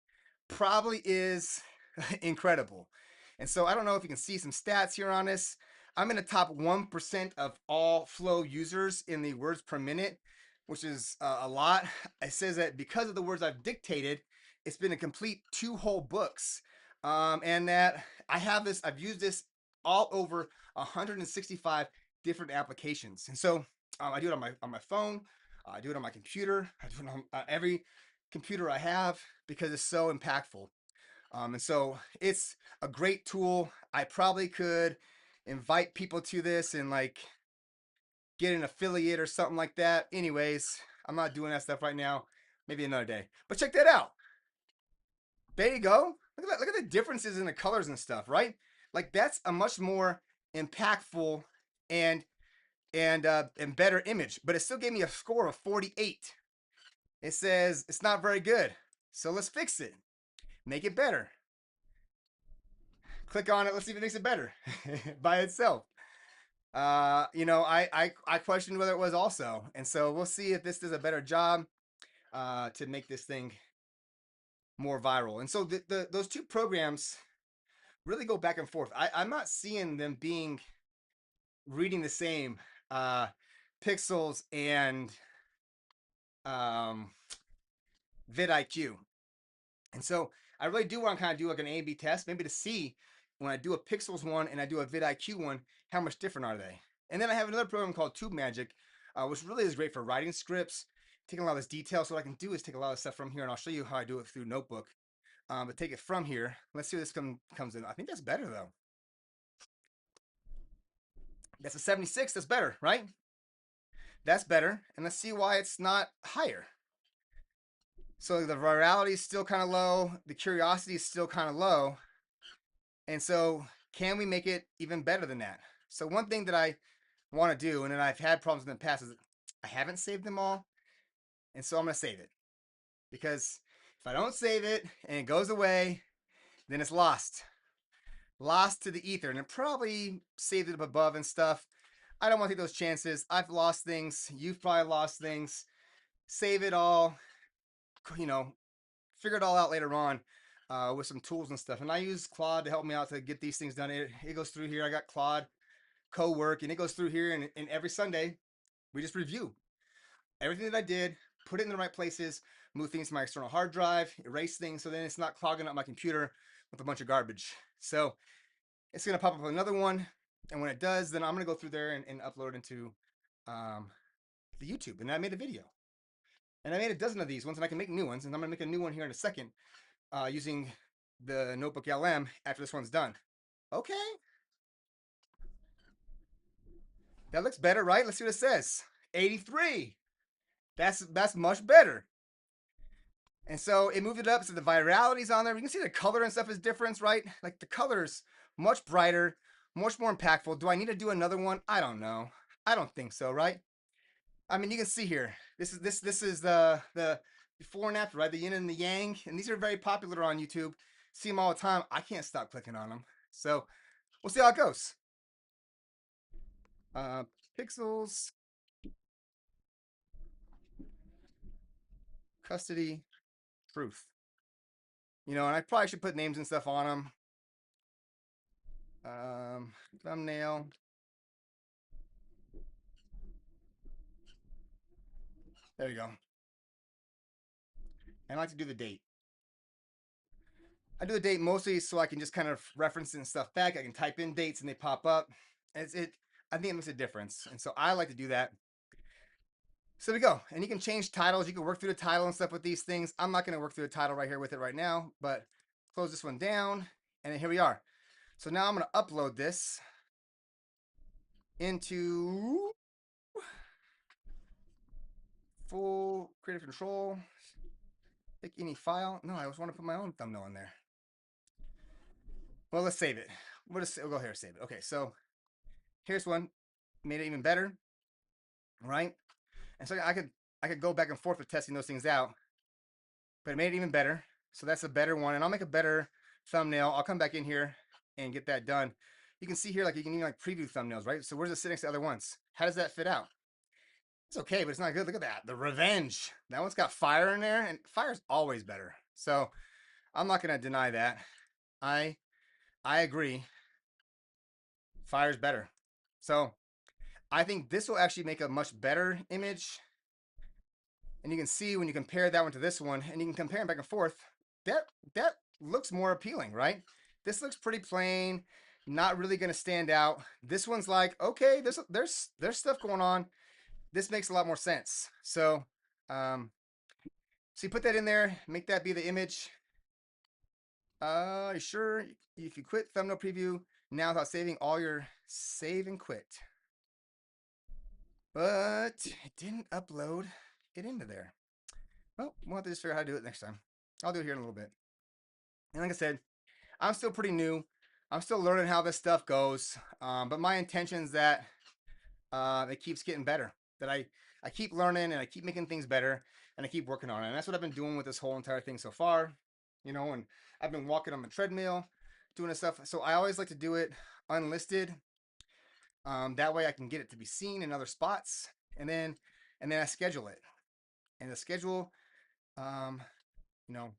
probably is incredible. And so I don't know if you can see some stats here on this. I'm in the top 1% of all Flow users in the words per minute, which is a lot. It says that because of the words I've dictated, it's been a complete 2 whole books. And that I've used this all over 165 different applications. And so I do it on my phone, I do it on my computer, I do it on every computer I have because it's so impactful. And so it's a great tool. I probably could invite people to this and like get an affiliate or something like that. Anyways, I'm not doing that stuff right now. Maybe another day. But check that out. There you go. Look at that. Look at the differences in the colors and stuff, right? Like that's a much more impactful and and better image. But it still gave me a score of 48. It says it's not very good. So let's fix it. Make it better. Click on it. Let's see if it makes it better by itself. I questioned whether it was also, and so we'll see if this does a better job to make this thing more viral. And so those two programs really go back and forth. I'm not seeing them being reading the same pixels and um, vidIQ. And so I really do want to kind of do like an A/B test, maybe to see when I do a pixels one and I do a vidIQ one, how much different are they? And then I have another program called TubeMagick, which really is great for writing scripts, taking a lot of this detail. So what I can do is take a lot of stuff from here, and I'll show you how I do it through Notebook. But take it from here. Let's see where this comes in. I think that's better though. That's a 76. That's better, right? That's better. And let's see why it's not higher. So the virality is still kind of low. The curiosity is still kind of low. And so can we make it even better than that? So one thing that I want to do, and then I've had problems in the past, is I haven't saved them all. And so I'm going to save it. Because if I don't save it and it goes away, then it's lost. Lost to the ether. And it probably saved it up above and stuff. I don't want to take those chances. I've lost things. You've probably lost things. Save it all. Figure it all out later on with some tools and stuff. And I use Claude to help me out to get these things done. It goes through here. I got Claude co-work, and it goes through here. And every Sunday, we just review everything that I did, put it in the right places, move things to my external hard drive, erase things, so then it's not clogging up my computer with a bunch of garbage. So it's going to pop up another one. And when it does, then I'm going to go through there and upload it into the YouTube. And I made a video. And I made a dozen of these ones, and I can make new ones. And I'm going to make a new one here in a second using the NotebookLM after this one's done. Okay. That looks better, right? Let's see what it says. 83. That's much better. And so it moved it up. So the virality's on there. You can see the color and stuff is different, right? Like the color's much brighter, much more impactful. Do I need to do another one? I don't know. I don't think so, right? I mean, you can see here. This is the before and after, right? The yin and the yang, and these are very popular on YouTube. See them all the time. I can't stop clicking on them. So we'll see how it goes. Pixels, custody, truth. And I probably should put names and stuff on them. Thumbnail. There you go. And I like to do the date. I do the date mostly so I can just kind of reference and stuff back. I can type in dates and they pop up. I think it makes a difference. And so I like to do that. So there we go. And you can change titles. You can work through the title and stuff with these things. I'm not going to work through the title right here with it right now, but close this one down. And then here we are. So now I'm going to upload this into full creative control. Pick any file. No, I just want to put my own thumbnail in there. Well, let's save it. We'll go here, save it. Okay, so here's one. Made it even better, right? And so I could go back and forth with testing those things out, but it made it even better. So that's a better one, and I'll make a better thumbnail. I'll come back in here and get that done. You can see here, like you can even like preview thumbnails, right? So where's it sitting next to other ones? How does that fit out? It's okay, but it's not good. Look at that, the Revenge. That one's got fire in there, and fire's always better. So I'm not gonna deny that. I I agree. Fire's better. So I think this will actually make a much better image. And you can see when you compare that one to this one, and you can compare them back and forth, that looks more appealing, right? This looks pretty plain, not really going to stand out. This one's like, okay, there's stuff going on. This makes a lot more sense. So, so you put that in there, make that be the image. Sure, if you quit thumbnail preview now without saving all your save and quit. But it didn't upload it into there. Well, we'll have to just figure out how to do it next time. I'll do it here in a little bit. And like I said, I'm still pretty new. I'm still learning how this stuff goes. But my intention is that it keeps getting better. That I keep learning and I keep making things better and I keep working on it. And that's what I've been doing with this whole entire thing so far. You know, and I've been walking on the treadmill, doing this stuff. So I always like to do it unlisted. That way I can get it to be seen in other spots. And then I schedule it. And the schedule, you know,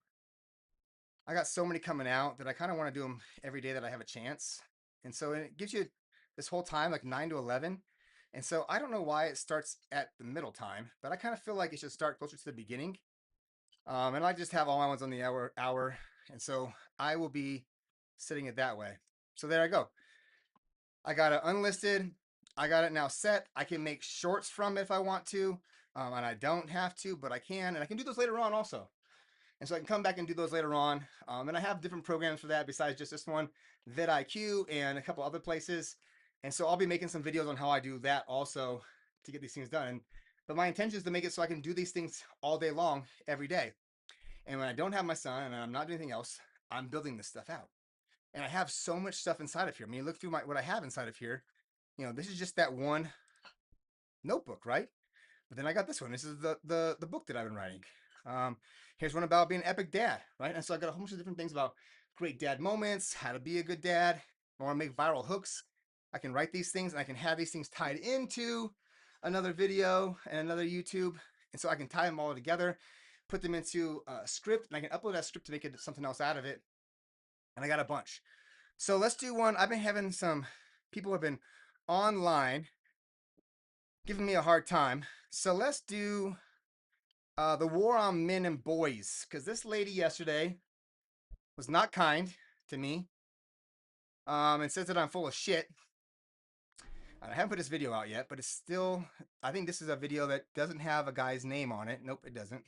I got so many coming out that I kind of want to do them every day that I have a chance. And so it gives you this whole time, like 9 to 11. And so I don't know why it starts at the middle time, but I kind of feel like it should start closer to the beginning. And I just have all my ones on the hour. And so I will be setting it that way. So there I go. I got it unlisted. I got it now set. I can make shorts from it if I want to. And I don't have to, but I can. And I can do those later on also. And so I can come back and do those later on. And I have different programs for that besides just this one, vidIQ and a couple other places. And so I'll be making some videos on how I do that also to get these things done. But my intention is to make it so I can do these things all day long, every day. And when I don't have my son and I'm not doing anything else, I'm building this stuff out. And I have so much stuff inside of here. I mean, look through what I have inside of here. You know, this is just that one notebook, right? But then I got this one. This is the book that I've been writing. Um, Here's one about being an epic dad, right? And so I got a whole bunch of different things about great dad moments, how to be a good dad. I want to make viral hooks. I can write these things and I can have these things tied into another video and another YouTube. And so I can tie them all together, put them into a script, and I can upload that script to make it something else out of it. And I got a bunch. So let's do one. I've been having some people have been online giving me a hard time. So let's do the war on men and boys, because this lady yesterday was not kind to me and says that I'm full of shit. I haven't put this video out yet, but it's still, I think this is a video that doesn't have a guy's name on it. Nope, it doesn't.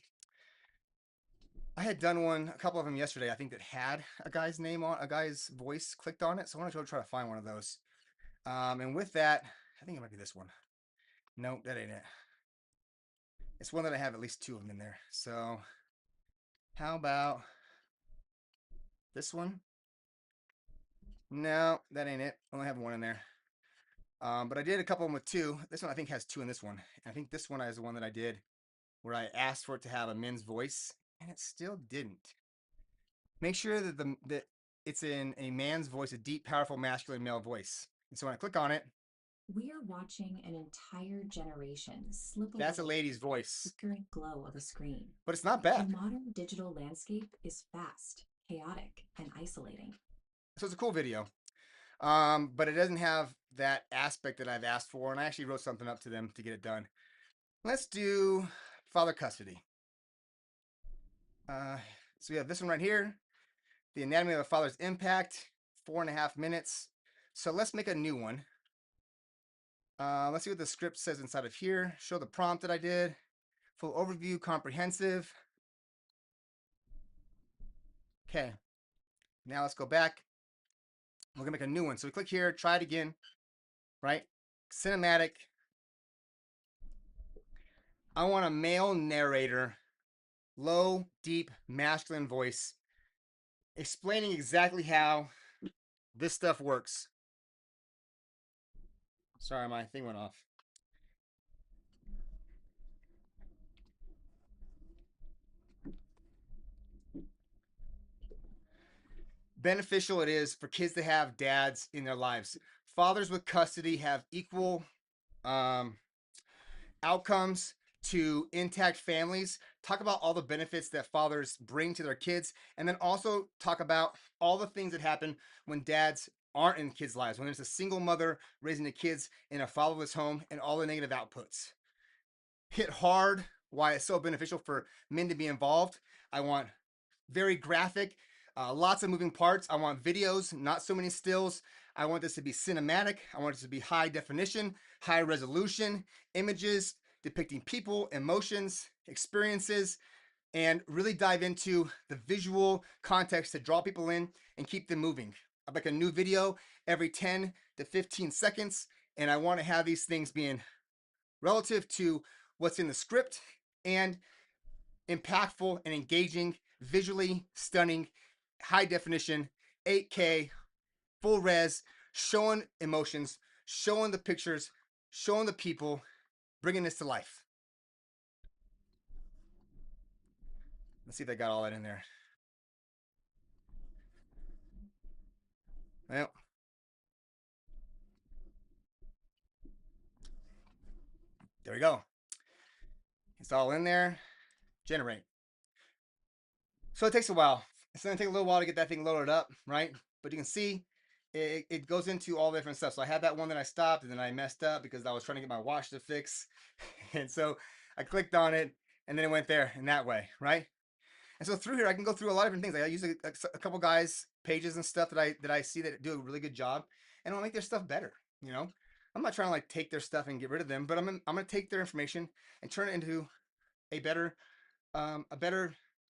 I had done a couple of them yesterday, I think, that had a guy's name on, a guy's voice clicked on it. So I want to go try to find one of those. And with that, I think it might be this one. Nope, that ain't it. It's one that I have at least 2 of them in there. So how about this one? No, that ain't it. I only have 1 in there. But I did a couple of them with 2. This one I think has 2 in this one. And I think this one is the one that I did where I asked for it to have a men's voice, and it still didn't. Make sure that it's in a man's voice, a deep, powerful, masculine male voice. And so when I click on it, We are watching an entire generation slip that's a away lady's in the voice. flickering glow of a screen. But it's not The bad. modern digital landscape is fast, chaotic, and isolating. So it's a cool video. But it doesn't have that aspect that I've asked for, and I actually wrote something up to them to get it done. Let's do father custody. So we have this one right here, the anatomy of a father's impact, 4.5 minutes. So let's make a new one. Let's see what the script says inside of here. Show the prompt that I did. Full overview, comprehensive. Okay, now let's go back. We're gonna make a new one. So we click here, try it again, right? Cinematic. I want a male narrator low, deep, masculine voice explaining exactly how this stuff works. Sorry, my thing went off. Beneficial it is for kids to have dads in their lives. Fathers with custody have equal um, outcomes to intact families. Talk about all the benefits that fathers bring to their kids, and then also talk about all the things that happen when dads aren't in kids' lives, when there's a single mother raising the kids in a fatherless home, and all the negative outputs. Hit hard why it's so beneficial for men to be involved. I want very graphic, lots of moving parts. I want videos, not so many stills. I want this to be cinematic. I want this to be high definition, high resolution, images depicting people, emotions, experiences, and really dive into the visual context to draw people in and keep them moving. I make a new video every 10 to 15 seconds, and I want to have these things being relative to what's in the script and impactful and engaging, visually stunning, high definition, 8K, full res, showing emotions, showing the pictures, showing the people, bringing this to life. Let's see if they got all that in there. Well, there we go. It's all in there. Generate. So it takes a while. It's going to take a little while to get that thing loaded up, right? But you can see it goes into all the different stuff. So I had that one that I stopped and then I messed up because I was trying to get my watch to fix. And so I clicked on it and then it went there in that way, right? And so through here, I can go through a lot of different things. I use a couple guys' pages and stuff that I see that do a really good job, and I'll make their stuff better. You know, I'm not trying to like take their stuff and get rid of them, but I'm gonna take their information and turn it into a better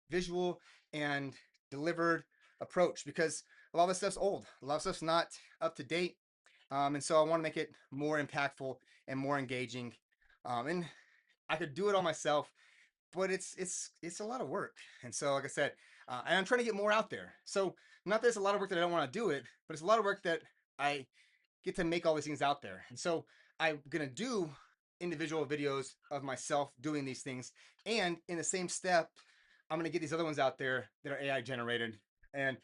visual and delivered approach because a lot of this stuff's old. A lot of stuff's not up to date. And so I want to make it more impactful and more engaging. And I could do it all myself, but it's a lot of work. And so, like I said, and I'm trying to get more out there. So not that it's a lot of work that I don't want to do it, but it's a lot of work that I get to make all these things out there. And so I'm gonna do individual videos of myself doing these things, and in the same step, I'm gonna get these other ones out there that are AI generated, and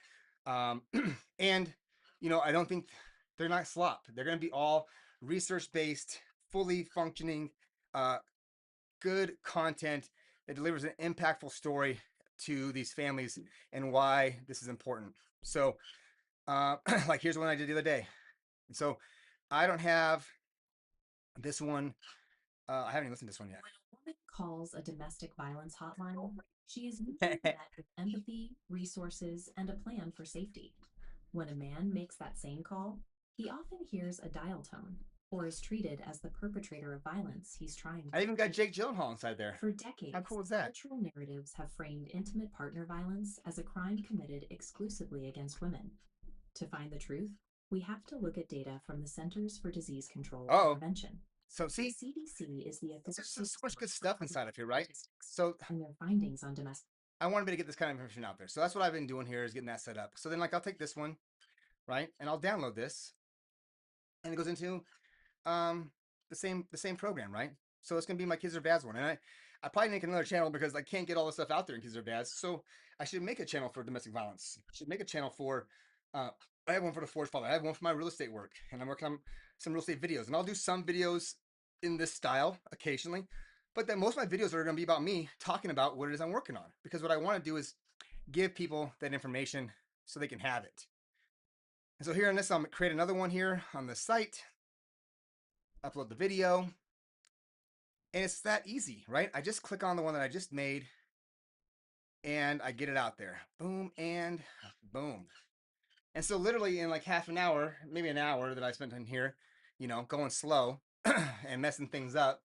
um, and I don't think they're not slop. They're gonna be all research based, fully functioning, uh, good content that delivers an impactful story to these families and why this is important. So, like here's one I did the other day. And so I don't have this one. I haven't even listened to this one When a woman calls a domestic violence hotline, she is usually yet. met with empathy, resources, and a plan for safety. When a man makes that same call, he often hears a dial tone or is treated as the perpetrator of violence he's trying I to even got prevent. Jake Gyllenhaal inside there. For How decades, cool is that? cultural narratives have framed intimate partner violence as a crime committed exclusively against women. To find the truth, we have to look at data from the Centers for Disease Control and Oh, Prevention. so The see, CDC is the there's authority so much good for stuff inside of here, right? statistics, So and their findings on domestic. I wanted me to get this kind of information out there. So that's what I've been doing here is getting that set up. So then like I'll take this one, right? And I'll download this and it goes into the same program, right? So it's gonna be my Kids Are Bads one. And I probably make another channel because I can't get all this stuff out there in Kids Are Bads. So I should make a channel for domestic violence. I should make a channel for I have one for the Forge Father. I have one for my real estate work, and I'm working on some real estate videos. And I'll do some videos in this style occasionally, but then most of my videos are going to be about me talking about what it is I'm working on. Because what I want to do is give people that information so they can have it. And so here in this, I'll create another one here on the site, upload the video, and it's that easy, right? I just click on the one that I just made, and I get it out there. Boom and boom. And so literally in like half an hour, maybe an hour that I spent in here, going slow and messing things up,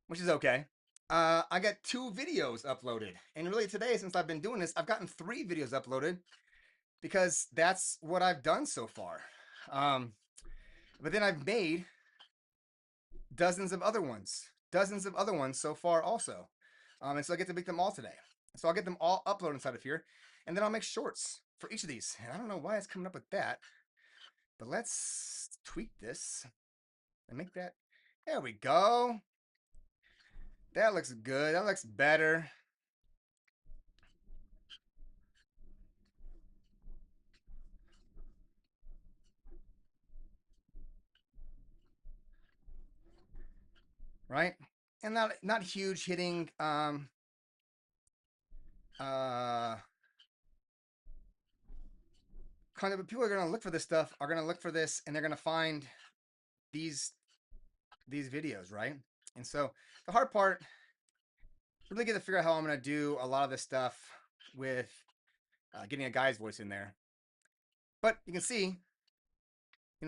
which is okay. I got 2 videos uploaded. And really today, since I've been doing this, I've gotten 3 videos uploaded because that's what I've done so far. But then I've made dozens of other ones so far also. And so I get to make them all today. So I'll get them all uploaded inside of here, and then I'll make shorts for each of these. And I don't know why it's coming up with that, but let's tweak this and make that. There we go. That looks good. That looks better. Right? And not huge hitting uh content, but people are gonna look for this stuff, are gonna look for this, and they're gonna find these these videos, right? And so the hard part, really get to figure out how I'm gonna do a lot of this stuff with getting a guy's voice in there. But you can see,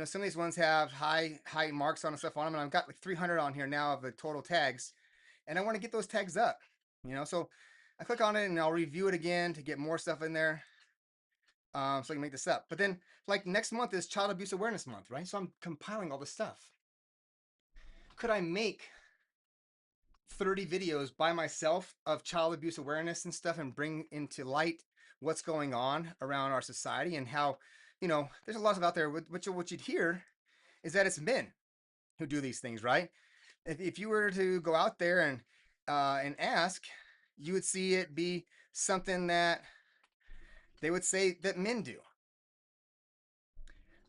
some of these ones have high marks on and stuff on them, and I've got like 300 on here now of the total tags, and I want to get those tags up. So I click on it and I'll review it again to get more stuff in there, so I can make this up. But then, like, next month is Child Abuse Awareness Month, right? So I'm compiling all this stuff. Could I make 30 videos by myself of child abuse awareness and stuff and bring into light what's going on around our society and how, there's a lot of out there. What you'd hear is that it's men who do these things, right? If you were to go out there and ask, you would see it be something that they would say that men do.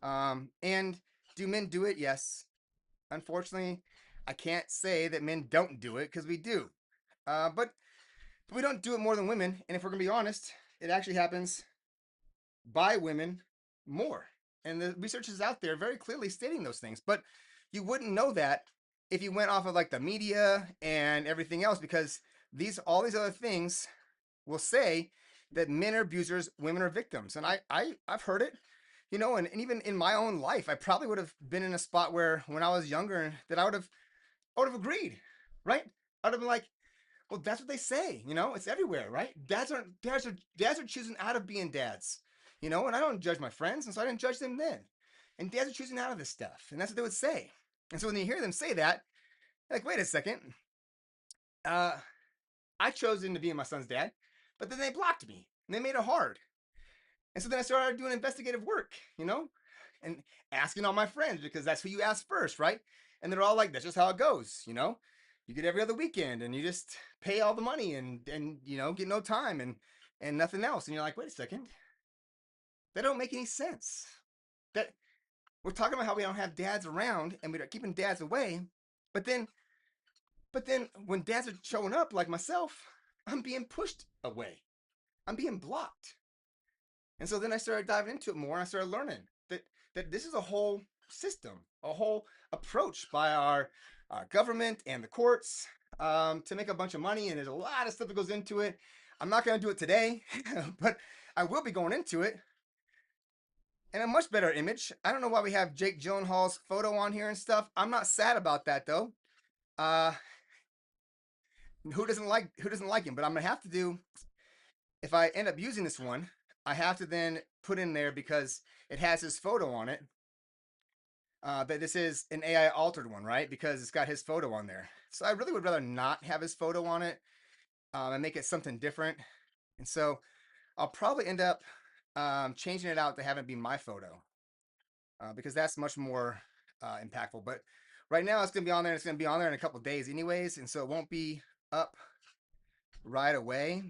And do men do it? Yes. Unfortunately, I can't say that men don't do it, because we do. But we don't do it more than women. And if we're going to be honest, it actually happens by women more. And the research is out there very clearly stating those things. But you wouldn't know that if you went off of like the media and everything else, because all these other things will say that men are abusers, women are victims. And I've heard it, and even in my own life, I probably would have been in a spot where when I was younger that I would have agreed, right? I would have been like, well, that's what they say. It's everywhere, right? Dads are choosing out of being dads. And I don't judge my friends, and so I didn't judge them then. And dads are choosing out of this stuff, and that's what they would say. And so when you hear them say that, you're like, wait a second, uh, I chose to be my son's dad, but then they blocked me and they made it hard. And so then I started doing investigative work, and asking all my friends, because that's who you ask first, right? And they're all like, that's just how it goes, You get every other weekend and you just pay all the money and get no time and nothing else. And you're like, wait a second. That don't make any sense. That we're talking about how we don't have dads around and we're keeping dads away, but then when dads are showing up like myself, I'm being pushed away. I'm being blocked. And so then I started diving into it more, and I started learning that this is a whole system, a whole approach by our government and the courts, to make a bunch of money. And there's a lot of stuff that goes into it. I'm not going to do it today, but I will be going into it. And a much better image. I don't know why we have Jake Gyllenhaal's photo on here and stuff. I'm not sad about that though. Uh, who doesn't like him? But I'm gonna have to do, if I end up using this one, I have to then put in there, because it has his photo on it, that this is an AI altered one, right? Because it's got his photo on there. So I really would rather not have his photo on it, and make it something different. And so I'll probably end up changing it out to have it be my photo, because that's much more impactful. But right now it's going to be on there, and it's going to be on there in a couple days anyways. And so it won't be up right away.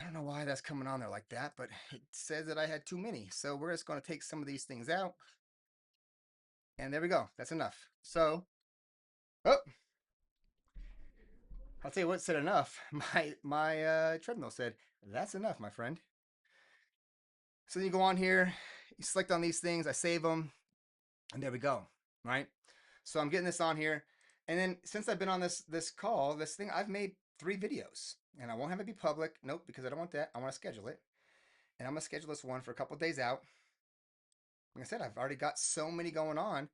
I don't know why that's coming on there like that, but it says that I had too many. So we're just going to take some of these things out. And there we go. That's enough. So, oh, I'll tell you what said enough. My treadmill said, that's enough, my friend. So then you go on here, you select on these things, I save them, and there we go, right? So I'm getting this on here. And then since I've been on this thing, I've made 3 videos. And I won't have it be public. Nope, because I don't want that. I want to schedule it. And I'm going to schedule this one for a couple days out. Like I said, I've already got so many going on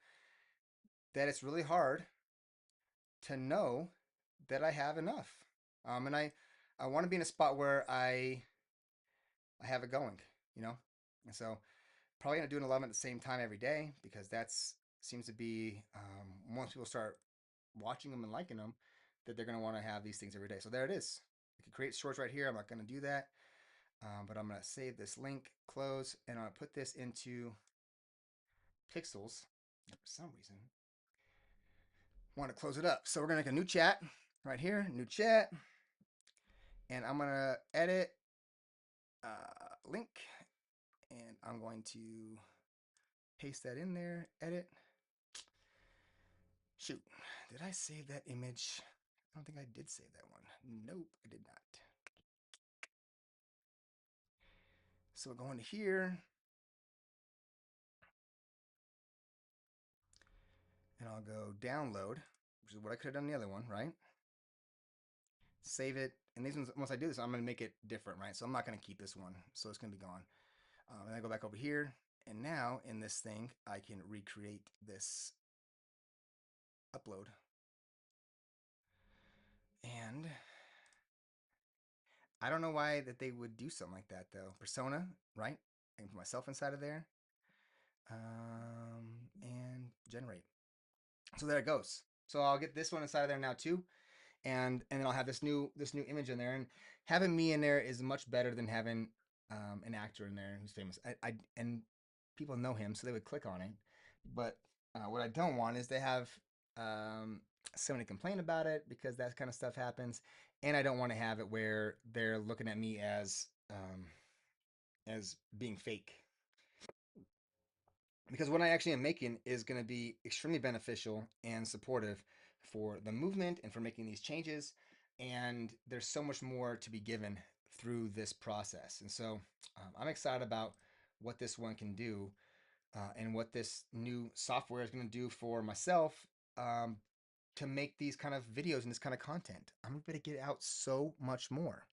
that it's really hard to know that I have enough. And I want to be in a spot where I have it going, And so probably gonna do an 11 at the same time every day, because that's seems to be, once people start watching them and liking them, that they're going to want to have these things every day. So there it is. I can create shorts right here. I'm not going to do that, but I'm going to save this link, close, and I'm going to put this into Pixels. For some reason, I want to close it up. So we're going to make a new chat right here, new chat, and I'm going to edit link, and I'm going to paste that in there, edit. Shoot, did I save that image? I don't think I did save that one. Nope, I did not. So we'll go into here, and I'll go download, which is what I could have done the other one, right? Save it, and these ones, once I do this, I'm going to make it different, right? So I'm not going to keep this one, so it's going to be gone. And I go back over here, and now in this thing, I can recreate this upload. And I don't know why that they would do something like that though. Persona, right? I can put myself inside of there, and generate. So there it goes. So I'll get this one inside of there now too, and then I'll have this new image in there. And having me in there is much better than having an actor in there who's famous. And people know him, so they would click on it. But what I don't want is they have somebody complain about it, because that kind of stuff happens, and I don't want to have it where they're looking at me as being fake, because what I actually am making is going to be extremely beneficial and supportive for the movement and for making these changes. And there's so much more to be given through this process. And so I'm excited about what this one can do, and what this new software is going to do for myself, um, to make these kind of videos and this kind of content. I'm going to be able to get out so much more.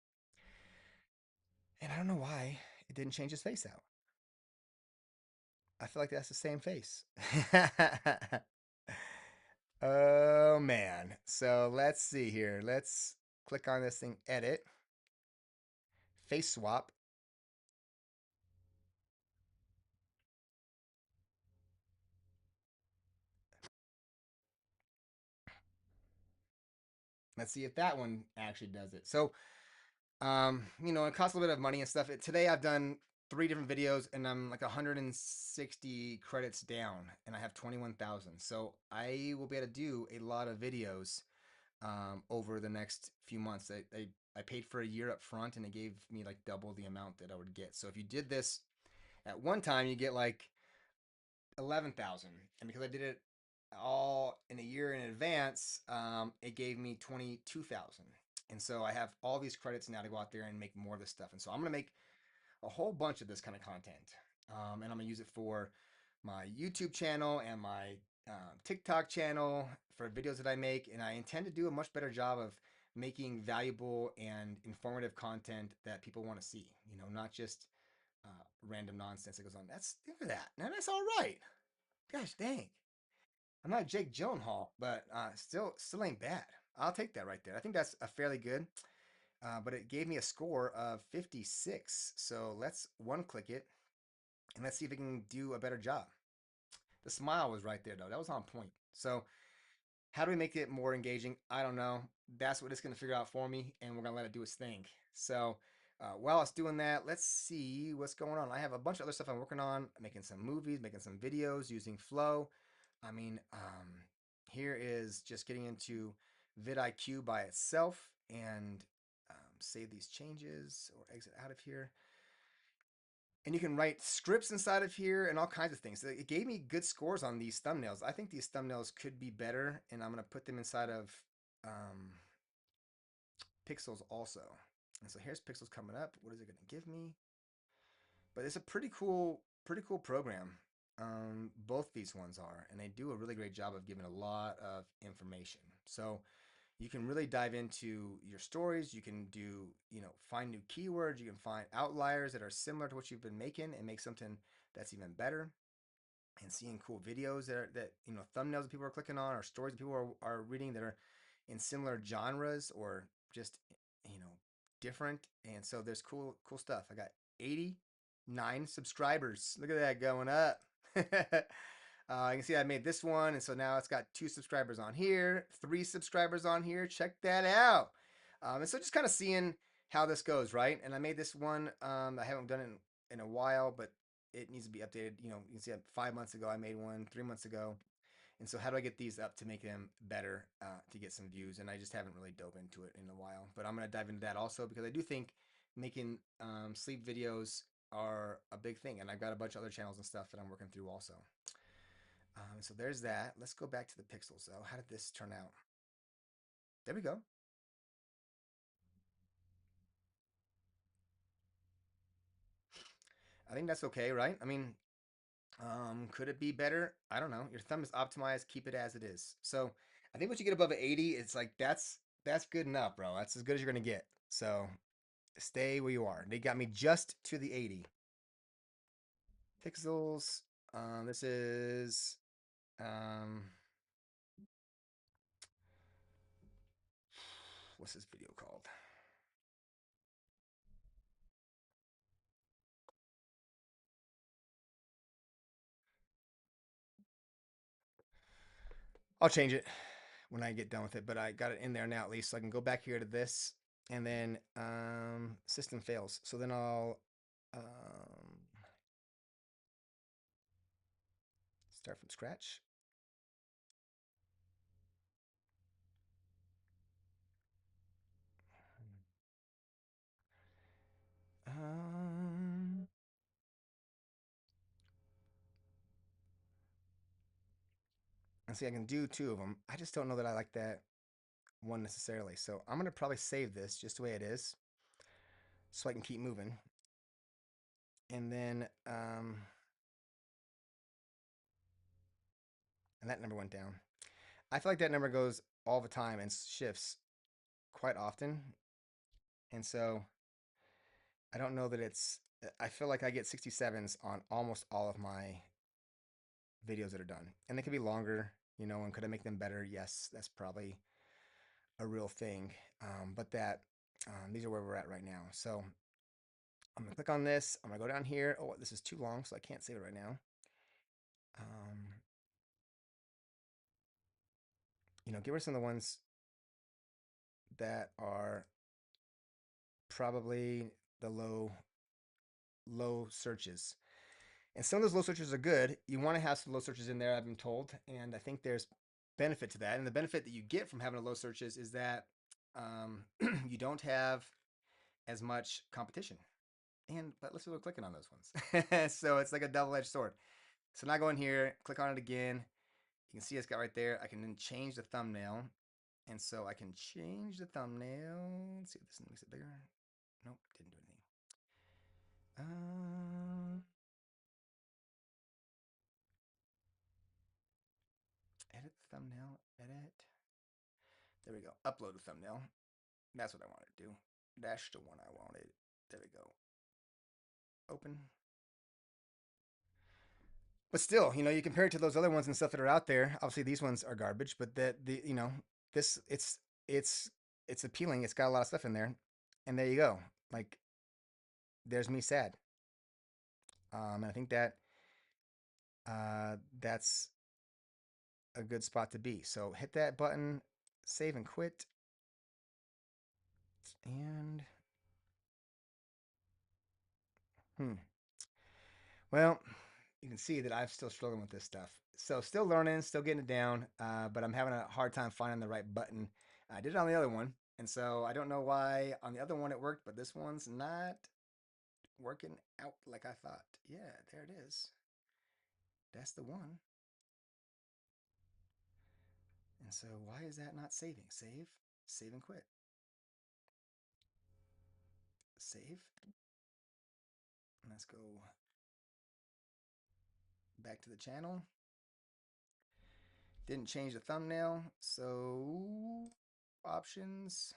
And I don't know why it didn't change his face out. I feel like that's the same face. Oh man. So let's see here. Let's click on this thing, edit, face swap. Let's see if that one actually does it. So, it costs a little bit of money and stuff. Today I've done 3 different videos, and I'm like 160 credits down, and I have 21,000. So I will be able to do a lot of videos over the next few months. I paid for a year up front, and it gave me like double the amount that I would get. So if you did this at one time, you get like 11,000, and because I did it all in a year in advance, it gave me 22,000. And so I have all these credits now to go out there and make more of this stuff. And so I'm going to make a whole bunch of this kind of content, and I'm going to use it for my YouTube channel and my TikTok channel for videos that I make. And I intend to do a much better job of making valuable and informative content that people want to see. Not just random nonsense that goes on. Look at that. Now that's all right. Gosh dang. I'm not Jake Gyllenhaal, but still ain't bad. I'll take that right there. I think that's a fairly good. But it gave me a score of 56. So let's one click it, and let's see if it can do a better job. The smile was right there though. That was on point. So how do we make it more engaging? I don't know. That's what it's going to figure out for me, and we're going to let it do its thing. So while it's doing that, let's see what's going on. I have a bunch of other stuff I'm working on, making some movies, making some videos using Flow. I mean, here is just getting into vidIQ by itself, and save these changes or exit out of here. And you can write scripts inside of here and all kinds of things. So it gave me good scores on these thumbnails. I think these thumbnails could be better, and I'm going to put them inside of Pixels also. And so here's Pixels coming up. What is it going to give me? But it's a pretty cool program. Both these ones are, and they do a really great job of giving a lot of information. So you can really dive into your stories. You can find new keywords. You can find outliers that are similar to what you've been making and make something that's even better. And seeing cool videos that thumbnails that people are clicking on, or stories that people are reading that are in similar genres, or just you know different. And so there's cool stuff. I got 89 subscribers. Look at that going up. You can see I made this one, and so now it's got 2 subscribers on here, 3 subscribers on here. Check that out. And so just kind of seeing how this goes, right? And I made this one. I haven't done it in a while, but it needs to be updated. You know, you can see 5 months ago I made one, 3 months ago. And so how do I get these up to make them better to get some views? And I just haven't really dove into it in a while. But I'm going to dive into that also because I do think making sleep videos are a big thing. And I've got a bunch of other channels and stuff that I'm working through also. So there's that. Let's go back to the pixels though. How did this turn out? There we go. I think that's okay, right? I mean, could it be better? I don't know. Your thumb is optimized. Keep it as it is. So I think once you get above an 80, it's like that's good enough, bro. That's as good as you're gonna get. So stay where you are. They got me just to the 80 pixels. This is um, what's this video called? I'll change it when I get done with it, but I got it in there now at least, so I can go back here to this, and then system fails. So then I'll start from scratch. Um, and see, I can do 2 of them. I just don't know that I like that one necessarily. So I'm gonna probably save this just the way it is, so I can keep moving. And then and that number went down. I feel like that number goes all the time and shifts quite often, and so I don't know that it's. I feel like I get 67s on almost all of my videos that are done, and they could be longer. You know, and could I make them better? Yes, that's probably a real thing. But that these are where we're at right now. So I'm gonna click on this. I'm gonna go down here. Oh, this is too long, so I can't save it right now. Um, get rid of some of the ones that are probably the low searches. And some of those low searches are good. You want to have some low searches in there, I've been told, and I think there's benefit to that. And the benefit that you get from having a low searches is that you don't have as much competition. But let's look clicking on those ones. So it's like a double-edged sword. So now I go in here, click on it again. You can see it's got right there. I can then change the thumbnail. And so I can change the thumbnail. Let's see if this makes it bigger. Nope, didn't do anything. Edit the thumbnail, edit. There we go. Upload a thumbnail. That's what I wanted to do. That's the one I wanted. There we go. Open. But still, you compare it to those other ones and stuff that are out there. Obviously, these ones are garbage, but this it's appealing. It's got a lot of stuff in there, and there you go. Like, there's me sad. And I think that that's a good spot to be. So hit that button, save and quit, and hmm. Well, you can see that I'm still struggling with this stuff. So still learning, still getting it down, but I'm having a hard time finding the right button. I did it on the other one, and so I don't know why on the other one it worked, but this one's not working out like I thought. Yeah, there it is. That's the one. And so why is that not saving? Save, save and quit. Save. Let's go back to the channel. Didn't change the thumbnail, so options.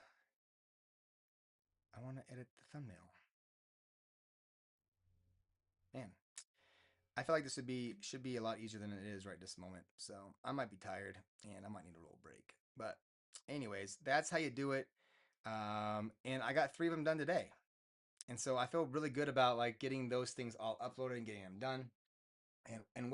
I want to edit the thumbnail. Man, I feel like this should be a lot easier than it is right this moment. So I might be tired and I might need a little break. But anyways, that's how you do it. And I got 3 of them done today. And so I feel really good about like getting those things all uploaded and getting them done. And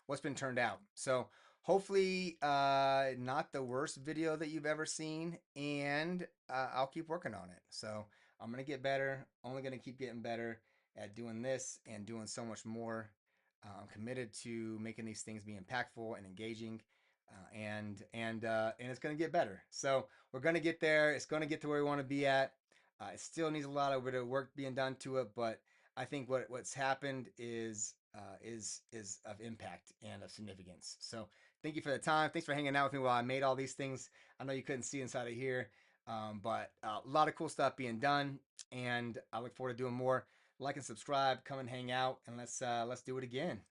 what's been turned out. So hopefully, not the worst video that you've ever seen, and I'll keep working on it. So I'm gonna get better. Only gonna keep getting better at doing this and doing so much more. I'm committed to making these things be impactful and engaging, and it's gonna get better. So we're gonna get there. It's gonna get to where we want to be at. It still needs a lot of bit of work being done to it, but I think what's happened is of impact and of significance. So thank you for the time. Thanks for hanging out with me while I made all these things. I know you couldn't see inside of here, but a lot of cool stuff being done, and I look forward to doing more. Like and subscribe. Come and hang out, and let's do it again.